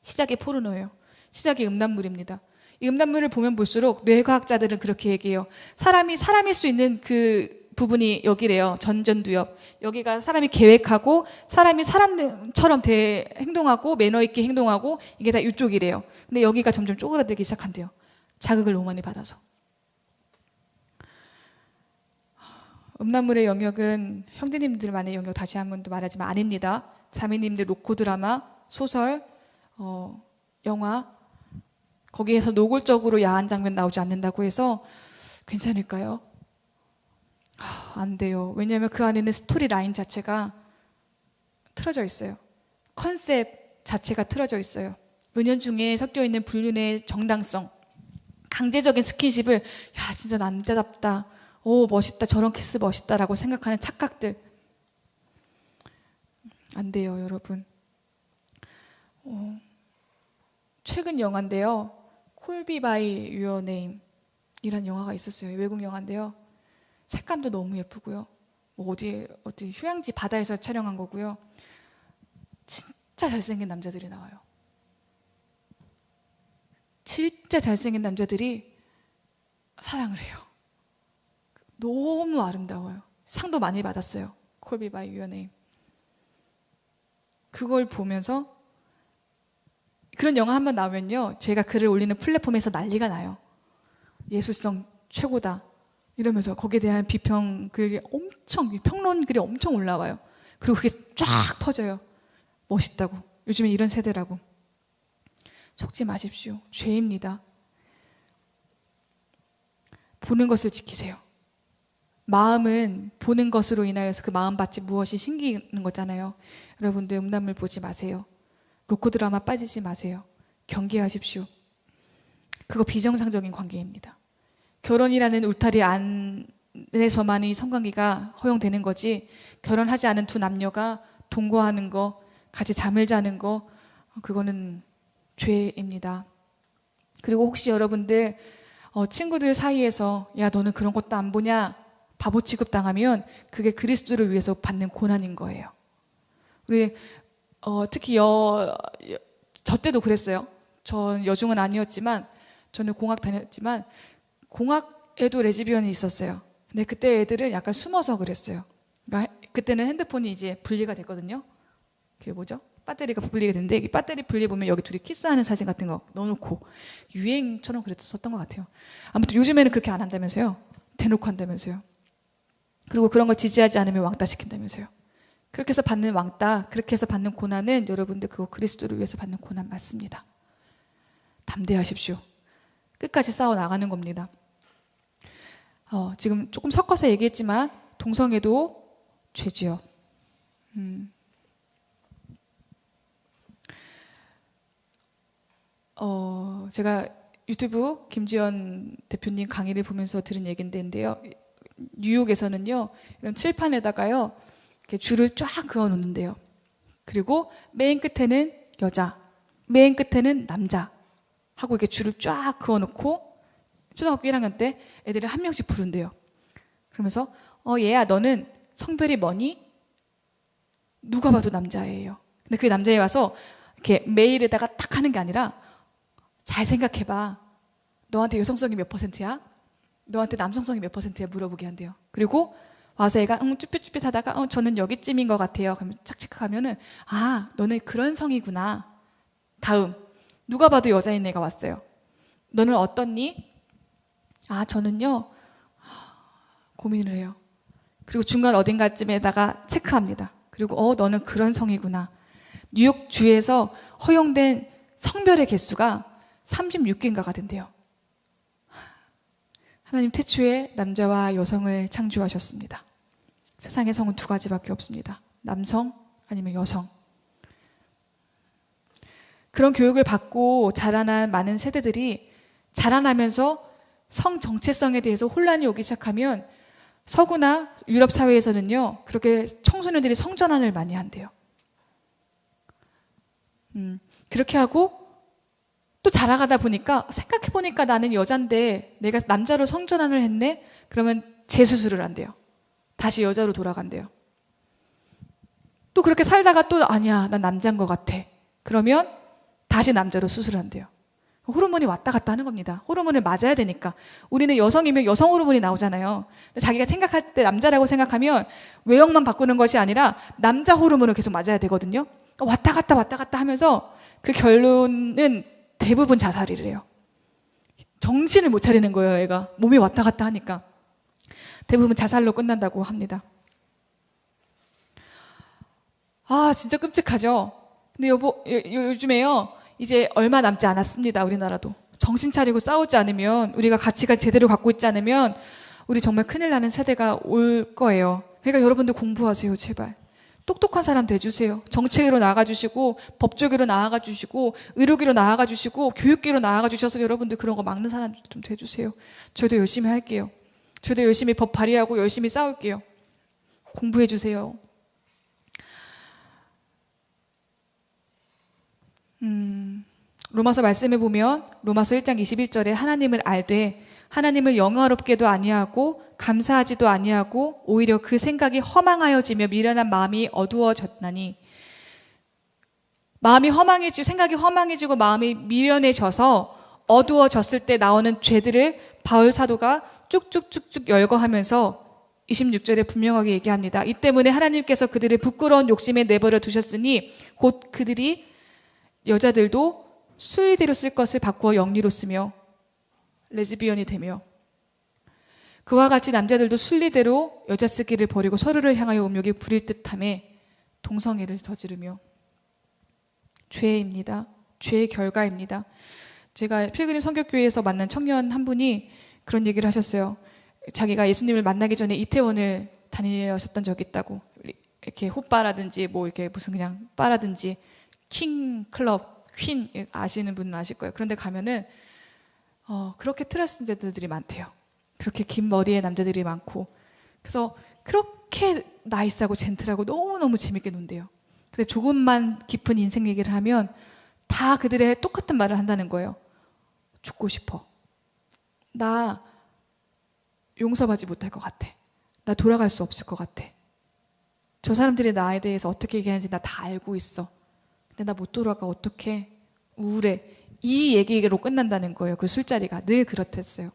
[SPEAKER 2] 시작이 포르노예요. 시작이 음란물입니다. 이 음란물을 보면 볼수록 뇌과학자들은 그렇게 얘기해요. 사람이 사람일 수 있는 그 부분이 여기래요. 전전두엽. 여기가 사람이 계획하고 사람이 사람처럼 행동하고 매너 있게 행동하고 이게 다 이쪽이래요. 근데 여기가 점점 쪼그라들기 시작한대요. 자극을 너무 많이 받아서. 음란물의 영역은 형제님들만의 영역 다시 한 번 더 말하지만 아닙니다. 자매님들 로코 드라마, 소설, 영화 거기에서 노골적으로 야한 장면 나오지 않는다고 해서 괜찮을까요? 안 돼요. 왜냐하면 그 안에는 스토리 라인 자체가 틀어져 있어요. 컨셉 자체가 틀어져 있어요. 은연중에 섞여 있는 불륜의 정당성, 강제적인 스킨십을 진짜 남자답다, 멋있다, 저런 키스 멋있다라고 생각하는 착각들. 안 돼요, 여러분. 최근 영화인데요. Call Me by Your Name 이란 영화가 있었어요. 외국 영화인데요. 색감도 너무 예쁘고요. 어디 휴양지 바다에서 촬영한 거고요. 진짜 잘생긴 남자들이 나와요. 진짜 잘생긴 남자들이 사랑을 해요. 너무 아름다워요. 상도 많이 받았어요. Call Me by Your Name. 그걸 보면서 그런 영화 한번 나오면요, 제가 글을 올리는 플랫폼에서 난리가 나요. 예술성 최고다 이러면서 거기에 대한 비평 글이 평론 글이 엄청 올라와요. 그리고 그게 쫙 퍼져요. 멋있다고. 요즘에 이런 세대라고. 속지 마십시오. 죄입니다. 보는 것을 지키세요. 마음은 보는 것으로 인하여서 그 마음밭이 무엇이 생기는 거잖아요. 여러분들 음란물 보지 마세요. 로코 드라마 빠지지 마세요. 경계하십시오. 그거 비정상적인 관계입니다. 결혼이라는 울타리 안을 내에서만이 성관계가 허용되는 거지, 결혼하지 않은 두 남녀가 동거하는 거, 같이 잠을 자는 거, 그거는 죄입니다. 그리고 혹시 여러분들 친구들 사이에서 야 너는 그런 것도 안 보냐 바보 취급당하면 그게 그리스도를 위해서 받는 고난인 거예요. 우리 특히 저 때도 그랬어요. 전 여중은 아니었지만 저는 공학 다녔지만 공학에도 레즈비언이 있었어요. 근데 그때 애들은 약간 숨어서 그랬어요. 그러니까 그때는 핸드폰이 이제 분리가 됐거든요. 그게 뭐죠? 배터리가 분리가 됐는데 이 배터리 분리 보면 여기 둘이 키스하는 사진 같은 거 넣어놓고 유행처럼 그랬었던 것 같아요. 아무튼 요즘에는 그렇게 안 한다면서요. 대놓고 한다면서요. 그리고 그런 걸 지지하지 않으면 왕따 시킨다면서요. 그렇게 해서 받는 왕따, 그렇게 해서 받는 고난은 여러분들 그거 그리스도를 위해서 받는 고난 맞습니다. 담대하십시오. 끝까지 싸워 나가는 겁니다. 지금 조금 섞어서 얘기했지만 동성애도 죄지요. 제가 유튜브 김지연 대표님 강의를 보면서 들은 얘기인데요. 뉴욕에서는요, 이런 칠판에다가요, 이렇게 줄을 쫙 그어 놓는데요. 그리고 맨 끝에는 여자, 맨 끝에는 남자 하고 이렇게 줄을 쫙 그어 놓고 초등학교 1학년 때 애들을 한 명씩 부른대요. 그러면서 얘야 너는 성별이 뭐니? 누가 봐도 남자예요. 근데 그 남자애 와서 이렇게 메일에다가 딱 하는 게 아니라 잘 생각해봐. 너한테 여성성이 몇 %야? 너한테 남성성이 몇 %야? 물어보게 한대요. 그리고 와서 애가 쭈삣쭈삣 하다가 저는 여기쯤인 것 같아요. 그러면 착 체크하면은 너는 그런 성이구나. 다음 누가 봐도 여자인 애가 왔어요. 너는 어떻니? 저는요 고민을 해요. 그리고 중간 어딘가쯤에다가 체크합니다. 그리고 너는 그런 성이구나. 뉴욕 주에서 허용된 성별의 개수가 36개인가가 된대요. 하나님 태초에 남자와 여성을 창조하셨습니다. 세상의 성은 두 가지밖에 없습니다. 남성 아니면 여성. 그런 교육을 받고 자라난 많은 세대들이 자라나면서 성 정체성에 대해서 혼란이 오기 시작하면 서구나 유럽 사회에서는요, 그렇게 청소년들이 성전환을 많이 한대요. 그렇게 하고 또 자라가다 보니까 생각해보니까 나는 여잔데 내가 남자로 성전환을 했네? 그러면 재수술을 한대요. 다시 여자로 돌아간대요. 또 그렇게 살다가 또 아니야 난 남자인 것 같아. 그러면 다시 남자로 수술한대요. 호르몬이 왔다 갔다 하는 겁니다. 호르몬을 맞아야 되니까. 우리는 여성이면 여성 호르몬이 나오잖아요. 자기가 생각할 때 남자라고 생각하면 외형만 바꾸는 것이 아니라 남자 호르몬을 계속 맞아야 되거든요. 왔다 갔다 하면서 그 결론은 대부분 자살이래요. 정신을 못 차리는 거예요, 애가. 몸이 왔다 갔다 하니까. 대부분 자살로 끝난다고 합니다. 진짜 끔찍하죠? 근데 요즘에요, 이제 얼마 남지 않았습니다, 우리나라도. 정신 차리고 싸우지 않으면, 우리가 가치가 제대로 갖고 있지 않으면, 우리 정말 큰일 나는 세대가 올 거예요. 그러니까 여러분들 공부하세요, 제발. 똑똑한 사람 돼주세요. 정치계로 나아가주시고, 법조계로 나아가주시고, 의료계로 나아가주시고, 교육계로 나아가주셔서 여러분들 그런 거 막는 사람 좀 돼주세요. 저도 열심히 할게요. 저도 열심히 법 발의하고 열심히 싸울게요. 공부해주세요. 로마서 말씀을 보면 로마서 1장 21절에 하나님을 알되 하나님을 영화롭게도 아니하고 감사하지도 아니하고 오히려 그 생각이 허망하여지며 미련한 마음이 어두워졌나니, 마음이 허망해지고 생각이 허망해지고 마음이 미련해져서 어두워졌을 때 나오는 죄들을 바울 사도가 쭉쭉쭉쭉 열거하면서 26절에 분명하게 얘기합니다. 이 때문에 하나님께서 그들을 부끄러운 욕심에 내버려 두셨으니 곧 그들이 여자들도 순리대로 쓸 것을 바꾸어 영리로 쓰며 레즈비언이 되며, 그와 같이 남자들도 순리대로 여자 쓰기를 버리고 서로를 향하여 음욕에 부릴 듯함에 동성애를 저지르며. 죄입니다. 죄의 결과입니다. 제가 필그림 성결교회에서 만난 청년 한 분이 그런 얘기를 하셨어요. 자기가 예수님을 만나기 전에 이태원을 다니셨던 적이 있다고. 이렇게 호빠라든지 뭐 이렇게 무슨 그냥 바라든지 킹 클럽, 퀸 아시는 분은 아실 거예요. 그런데 가면은 그렇게 트랜스젠더들이 많대요. 그렇게 긴 머리의 남자들이 많고 그래서 그렇게 나이스하고 젠틀하고 너무너무 재밌게 논대요. 근데 조금만 깊은 인생 얘기를 하면 다 그들의 똑같은 말을 한다는 거예요. 죽고 싶어. 나 용서받지 못할 것 같아. 나 돌아갈 수 없을 것 같아. 저 사람들이 나에 대해서 어떻게 얘기하는지 나 다 알고 있어. 근데 나 못 돌아가. 어떡해. 우울해. 이 얘기로 끝난다는 거예요. 그 술자리가 늘 그렇댔어요.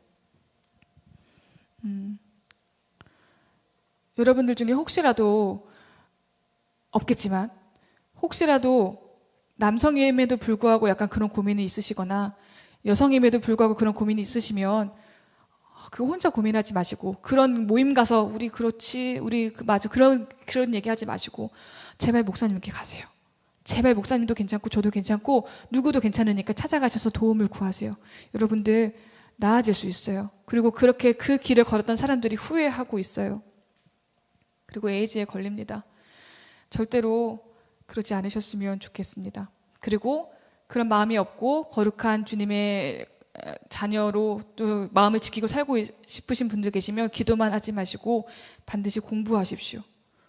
[SPEAKER 2] 여러분들 중에 혹시라도 없겠지만 혹시라도 남성임에도 불구하고 약간 그런 고민이 있으시거나 여성임에도 불구하고 그런 고민이 있으시면 그 혼자 고민하지 마시고 그런 모임 가서 우리 그렇지 우리 맞아 그런 얘기하지 마시고 제발 목사님께 가세요. 제발 목사님도 괜찮고 저도 괜찮고 누구도 괜찮으니까 찾아가셔서 도움을 구하세요. 여러분들 나아질 수 있어요. 그리고 그렇게 그 길을 걸었던 사람들이 후회하고 있어요. 그리고 에이즈에 걸립니다. 절대로 그러지 않으셨으면 좋겠습니다. 그리고 그런 마음이 없고 거룩한 주님의 자녀로 또 마음을 지키고 살고 싶으신 분들 계시면 기도만 하지 마시고 반드시 공부하십시오.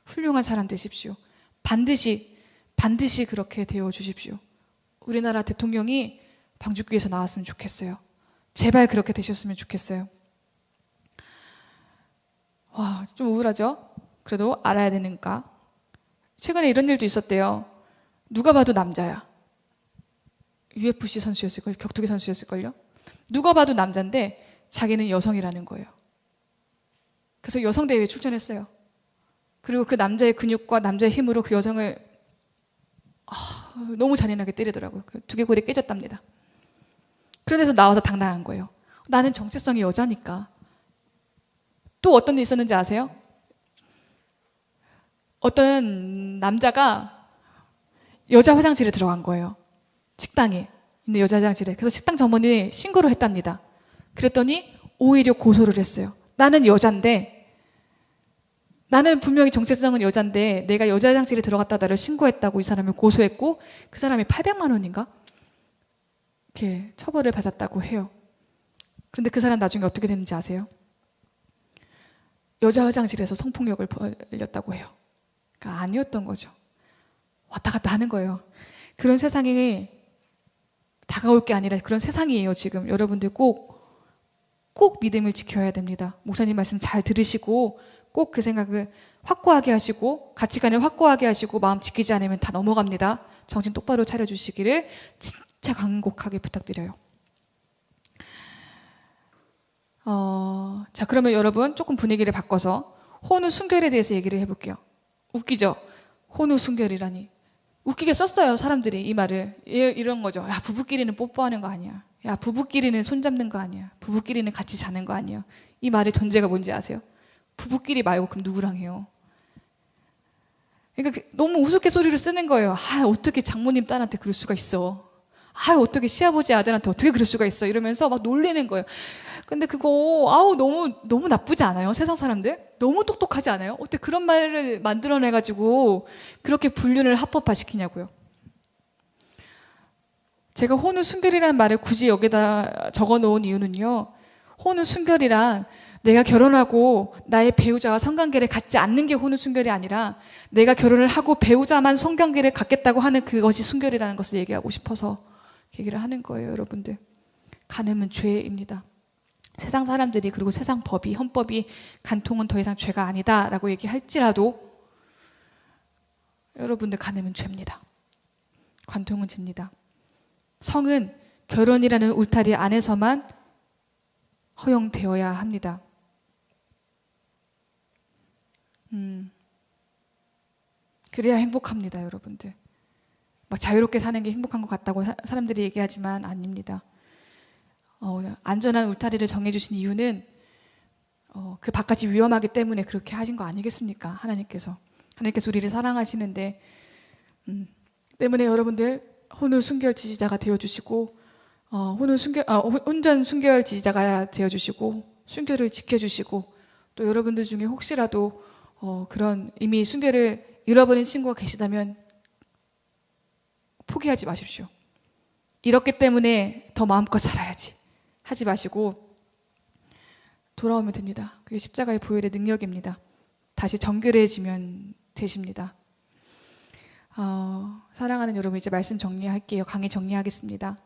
[SPEAKER 2] 훌륭한 사람 되십시오. 반드시 그렇게 되어 주십시오. 우리나라 대통령이 방죽기에서 나왔으면 좋겠어요. 제발 그렇게 되셨으면 좋겠어요. 와, 좀 우울하죠? 그래도 알아야 되니까. 최근에 이런 일도 있었대요. 누가 봐도 남자야. UFC 선수였을걸요. 격투기 선수였을걸요. 누가 봐도 남자인데 자기는 여성이라는 거예요. 그래서 여성대회에 출전했어요. 그리고 그 남자의 근육과 남자의 힘으로 그 여성을 너무 잔인하게 때리더라고요. 그 두개골이 깨졌답니다. 그래서 나와서 당당한 거예요. 나는 정체성이 여자니까. 또 어떤 일이 있었는지 아세요? 어떤 남자가 여자 화장실에 들어간 거예요. 식당에 있는 여자 화장실에. 그래서 식당 점원이 신고를 했답니다. 그랬더니 오히려 고소를 했어요. 나는 여잔데 나는 분명히 정체성은 여잔데 내가 여자 화장실에 들어갔다 나를 신고했다고 이 사람을 고소했고 그 사람이 800만 원인가? 이렇게 처벌을 받았다고 해요. 그런데 그 사람 나중에 어떻게 됐는지 아세요? 여자 화장실에서 성폭력을 벌였다고 해요. 그러니까 아니었던 거죠. 왔다 갔다 하는 거예요. 그런 세상이 다가올 게 아니라 그런 세상이에요. 지금 여러분들 꼭 믿음을 지켜야 됩니다. 목사님 말씀 잘 들으시고 꼭 그 생각을 확고하게 하시고 가치관을 확고하게 하시고 마음 지키지 않으면 다 넘어갑니다. 정신 똑바로 차려주시기를 진짜 간곡하게 부탁드려요. 자, 그러면 여러분 조금 분위기를 바꿔서 혼우 순결에 대해서 얘기를 해볼게요. 웃기죠? 혼우 순결이라니. 웃기게 썼어요, 사람들이 이 말을. 이런 거죠. 야, 부부끼리는 뽀뽀하는 거 아니야. 야, 부부끼리는 손잡는 거 아니야. 부부끼리는 같이 자는 거 아니야. 이 말의 전제가 뭔지 아세요? 부부끼리 말고 그럼 누구랑 해요? 그러니까 너무 우스갯소리를 쓰는 거예요. 아, 어떻게 장모님 딸한테 그럴 수가 있어. 아, 어떻게 시아버지 아들한테 어떻게 그럴 수가 있어. 이러면서 막 놀리는 거예요. 근데 그거 너무 나쁘지 않아요? 세상 사람들? 너무 똑똑하지 않아요? 어떻게 그런 말을 만들어내가지고 그렇게 불륜을 합법화시키냐고요. 제가 혼우 순결이라는 말을 굳이 여기다 적어놓은 이유는요. 혼우 순결이란 내가 결혼하고 나의 배우자와 성관계를 갖지 않는 게 혼우 순결이 아니라 내가 결혼을 하고 배우자만 성관계를 갖겠다고 하는 그것이 순결이라는 것을 얘기하고 싶어서 얘기를 하는 거예요, 여러분들. 간음은 죄입니다. 세상 사람들이 그리고 세상 법이 헌법이 간통은 더 이상 죄가 아니다라고 얘기할지라도 여러분들 간음은 죄입니다. 관통은 죄입니다. 성은 결혼이라는 울타리 안에서만 허용되어야 합니다. 그래야 행복합니다, 여러분들. 막 자유롭게 사는 게 행복한 것 같다고 사람들이 얘기하지만 아닙니다. 안전한 울타리를 정해주신 이유는 그 바깥이 위험하기 때문에 그렇게 하신 거 아니겠습니까? 하나님께서 우리를 사랑하시는데 때문에 여러분들 혼우 순결 지지자가 되어주시고 혼전 순결 지지자가 되어주시고 순결을 지켜주시고 또 여러분들 중에 혹시라도 그런 이미 순결을 잃어버린 친구가 계시다면 포기하지 마십시오. 이렇기 때문에 더 마음껏 살아야지 하지 마시고 돌아오면 됩니다. 그게 십자가의 보혈의 능력입니다. 다시 정결해지면 되십니다. 사랑하는 여러분, 이제 말씀 정리할게요. 강의 정리하겠습니다.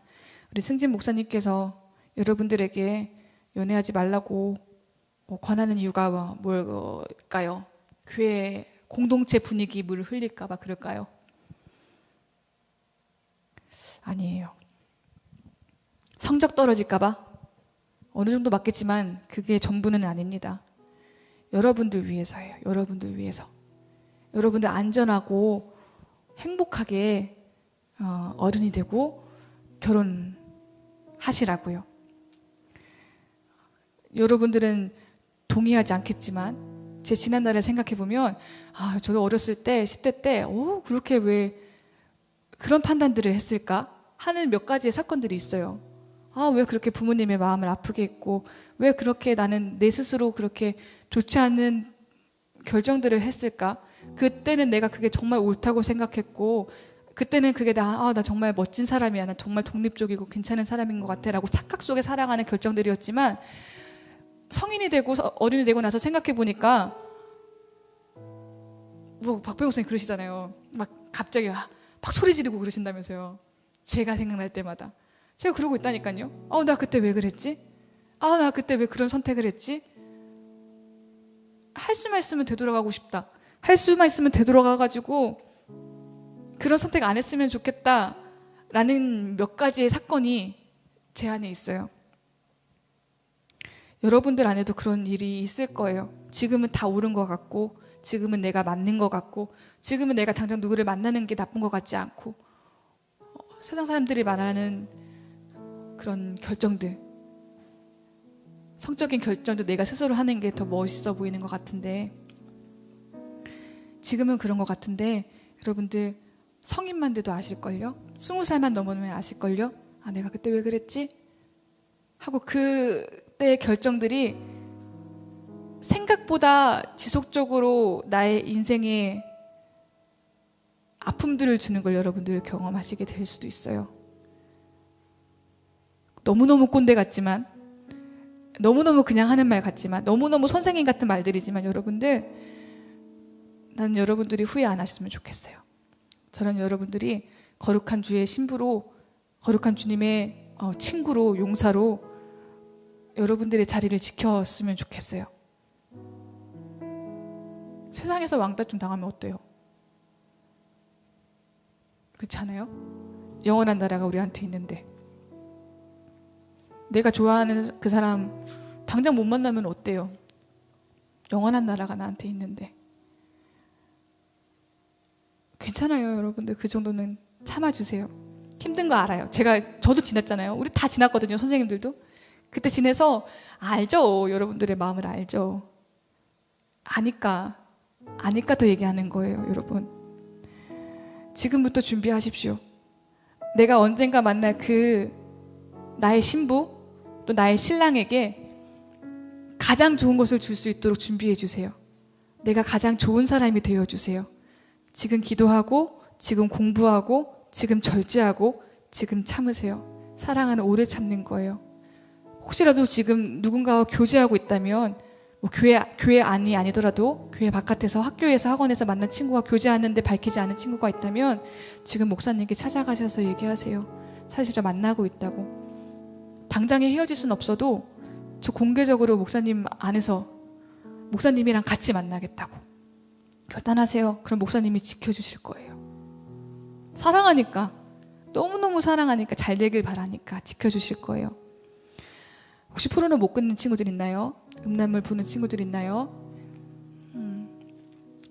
[SPEAKER 2] 우리 승진 목사님께서 여러분들에게 연애하지 말라고 권하는 이유가 뭘까요? 교회 공동체 분위기 물 흘릴까 봐 그럴까요? 아니에요. 성적 떨어질까 봐? 어느 정도 맞겠지만 그게 전부는 아닙니다. 여러분들 위해서예요. 여러분들 위해서. 여러분들 안전하고 행복하게 어른이 되고 결혼하시라고요. 여러분들은 동의하지 않겠지만 제 지난날을 생각해보면 저도 어렸을 때 10대 때 그렇게 왜 그런 판단들을 했을까 하는 몇 가지의 사건들이 있어요. 왜 그렇게 부모님의 마음을 아프게 했고 왜 그렇게 나는 내 스스로 그렇게 좋지 않은 결정들을 했을까. 그때는 내가 그게 정말 옳다고 생각했고 그때는 그게 나 정말 멋진 사람이야, 나 정말 독립적이고 괜찮은 사람인 것 같아 라고 착각 속에 살아가는 결정들이었지만 성인이 되고 어른이 되고 나서 생각해 보니까 박병호 선생님 그러시잖아요. 막 갑자기 막 소리 지르고 그러신다면서요. 죄가 생각날 때마다. 제가 그러고 있다니까요. 나 그때 왜 그랬지? 나 그때 왜 그런 선택을 했지? 할 수만 있으면 되돌아가고 싶다. 할 수만 있으면 되돌아가가지고 그런 선택 안 했으면 좋겠다라는 몇 가지의 사건이 제 안에 있어요. 여러분들 안에도 그런 일이 있을 거예요. 지금은 다 옳은 것 같고 지금은 내가 맞는 것 같고 지금은 내가 당장 누구를 만나는 게 나쁜 것 같지 않고 세상 사람들이 말하는 그런 결정들, 성적인 결정도 내가 스스로 하는 게 더 멋있어 보이는 것 같은데 지금은 그런 것 같은데 여러분들 성인만 돼도 아실걸요? 20살만 넘으면 아실걸요? 내가 그때 왜 그랬지? 하고 그때의 결정들이 생각보다 지속적으로 나의 인생에 아픔들을 주는 걸 여러분들 경험하시게 될 수도 있어요. 너무너무 꼰대 같지만 너무너무 그냥 하는 말 같지만 너무너무 선생님 같은 말들이지만 여러분들 나는 여러분들이 후회 안 하셨으면 좋겠어요. 저는 여러분들이 거룩한 주의 신부로 거룩한 주님의 친구로 용사로 여러분들의 자리를 지켰으면 좋겠어요. 세상에서 왕따 좀 당하면 어때요? 그렇지 않아요? 영원한 나라가 우리한테 있는데 내가 좋아하는 그 사람 당장 못 만나면 어때요? 영원한 나라가 나한테 있는데 괜찮아요. 여러분들 그 정도는 참아주세요. 힘든 거 알아요. 저도 지났잖아요. 우리 다 지났거든요. 선생님들도 그때 지내서 알죠. 여러분들의 마음을 알죠. 아니까 더 얘기하는 거예요. 여러분 지금부터 준비하십시오. 내가 언젠가 만날 그 나의 신부 또 나의 신랑에게 가장 좋은 것을 줄 수 있도록 준비해 주세요. 내가 가장 좋은 사람이 되어 주세요. 지금 기도하고 지금 공부하고 지금 절제하고 지금 참으세요. 사랑은 오래 참는 거예요. 혹시라도 지금 누군가와 교제하고 있다면 교회 안이 아니더라도 교회 바깥에서 학교에서 학원에서 만난 친구와 교제하는데 밝히지 않은 친구가 있다면 지금 목사님께 찾아가셔서 얘기하세요. 사실 저 만나고 있다고. 당장에 헤어질 수는 없어도 저 공개적으로 목사님 안에서 목사님이랑 같이 만나겠다고 결단하세요. 그럼 목사님이 지켜주실 거예요. 사랑하니까 너무너무 사랑하니까 잘 되길 바라니까 지켜주실 거예요. 혹시 포르노 못 끊는 친구들 있나요? 음란물 보는 친구들 있나요?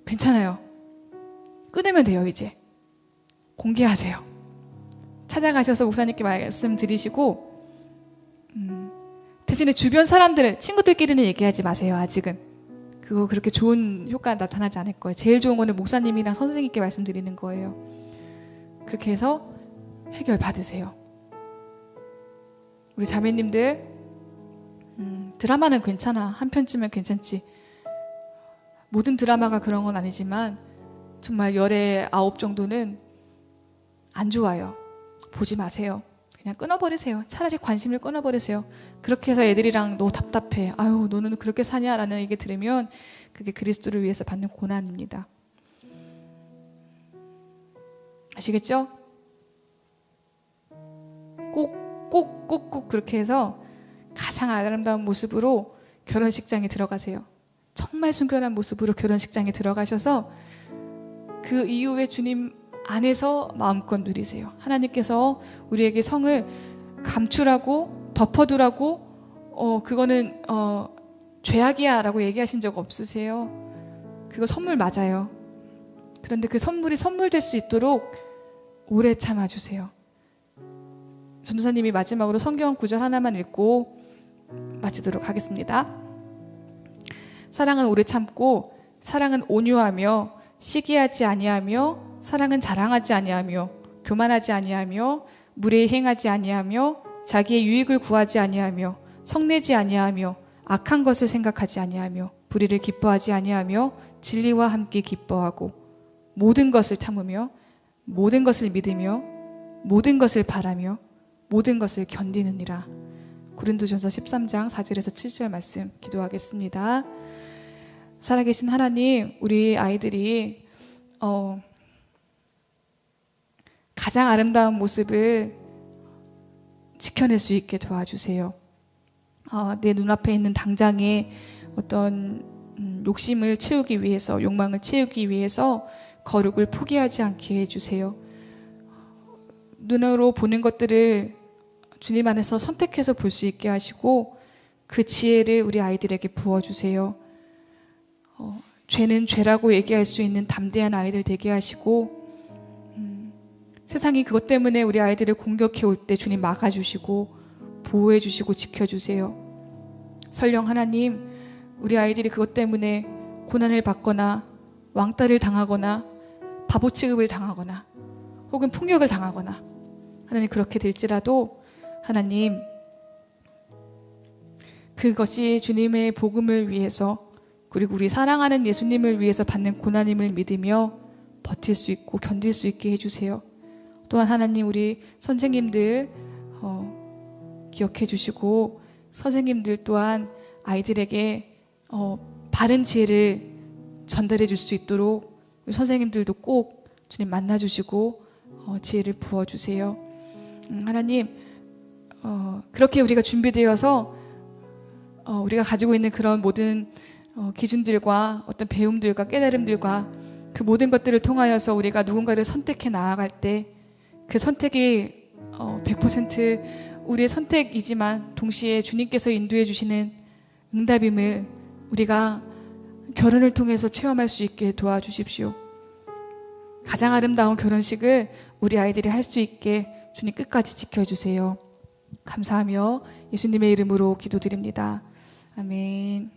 [SPEAKER 2] 괜찮아요. 끊으면 돼요. 이제 공개하세요. 찾아가셔서 목사님께 말씀드리시고 대신에 주변 사람들은 친구들끼리는 얘기하지 마세요. 아직은 그거 그렇게 좋은 효과 나타나지 않을 거예요. 제일 좋은 거는 목사님이랑 선생님께 말씀드리는 거예요. 그렇게 해서 해결 받으세요. 우리 자매님들 드라마는 괜찮아. 한 편쯤은 괜찮지. 모든 드라마가 그런 건 아니지만 정말 10에 9 정도는 안 좋아요. 보지 마세요. 그냥 끊어버리세요. 차라리 관심을 끊어버리세요. 그렇게 해서 애들이랑 너 답답해. 아유, 너는 그렇게 사냐라는 얘기 들으면 그게 그리스도를 위해서 받는 고난입니다. 아시겠죠? 꼭 그렇게 해서 가장 아름다운 모습으로 결혼식장에 들어가세요. 정말 순결한 모습으로 결혼식장에 들어가셔서 그 이후에 주님 안에서 마음껏 누리세요. 하나님께서 우리에게 성을 감추라고 덮어두라고 그거는 죄악이야 라고 얘기하신 적 없으세요. 그거 선물 맞아요. 그런데 그 선물이 선물될 수 있도록 오래 참아주세요. 전도사님이 마지막으로 성경 구절 하나만 읽고 마치도록 하겠습니다. 사랑은 오래 참고 사랑은 온유하며 시기하지 아니하며 사랑은 자랑하지 아니하며 교만하지 아니하며 무례히 행하지 아니하며 자기의 유익을 구하지 아니하며 성내지 아니하며 악한 것을 생각하지 아니하며 불의를 기뻐하지 아니하며 진리와 함께 기뻐하고 모든 것을 참으며 모든 것을 믿으며 모든 것을 바라며 모든 것을 견디느니라. 고린도전서 13장 4절에서 7절 말씀 기도하겠습니다. 살아계신 하나님, 우리 아이들이 가장 아름다운 모습을 지켜낼 수 있게 도와주세요. 내 눈앞에 있는 당장의 어떤 욕심을 채우기 위해서, 욕망을 채우기 위해서 거룩을 포기하지 않게 해주세요. 눈으로 보는 것들을 주님 안에서 선택해서 볼 수 있게 하시고 그 지혜를 우리 아이들에게 부어주세요. 죄는 죄라고 얘기할 수 있는 담대한 아이들 되게 하시고 세상이 그것 때문에 우리 아이들을 공격해 올 때 주님 막아주시고 보호해 주시고 지켜주세요. 설령 하나님, 우리 아이들이 그것 때문에 고난을 받거나 왕따를 당하거나 바보 취급을 당하거나 혹은 폭력을 당하거나 하나님 그렇게 될지라도 하나님 그것이 주님의 복음을 위해서 그리고 우리 사랑하는 예수님을 위해서 받는 고난임을 믿으며 버틸 수 있고 견딜 수 있게 해주세요. 또한 하나님 우리 선생님들 기억해 주시고 선생님들 또한 아이들에게 바른 지혜를 전달해 줄 수 있도록 우리 선생님들도 꼭 주님 만나 주시고 지혜를 부어 주세요. 하나님 그렇게 우리가 준비되어서 우리가 가지고 있는 그런 모든 기준들과 어떤 배움들과 깨달음들과 그 모든 것들을 통하여서 우리가 누군가를 선택해 나아갈 때 그 선택이 100% 우리의 선택이지만 동시에 주님께서 인도해 주시는 응답임을 우리가 결혼을 통해서 체험할 수 있게 도와주십시오. 가장 아름다운 결혼식을 우리 아이들이 할 수 있게 주님 끝까지 지켜주세요. 감사하며 예수님의 이름으로 기도드립니다. 아멘.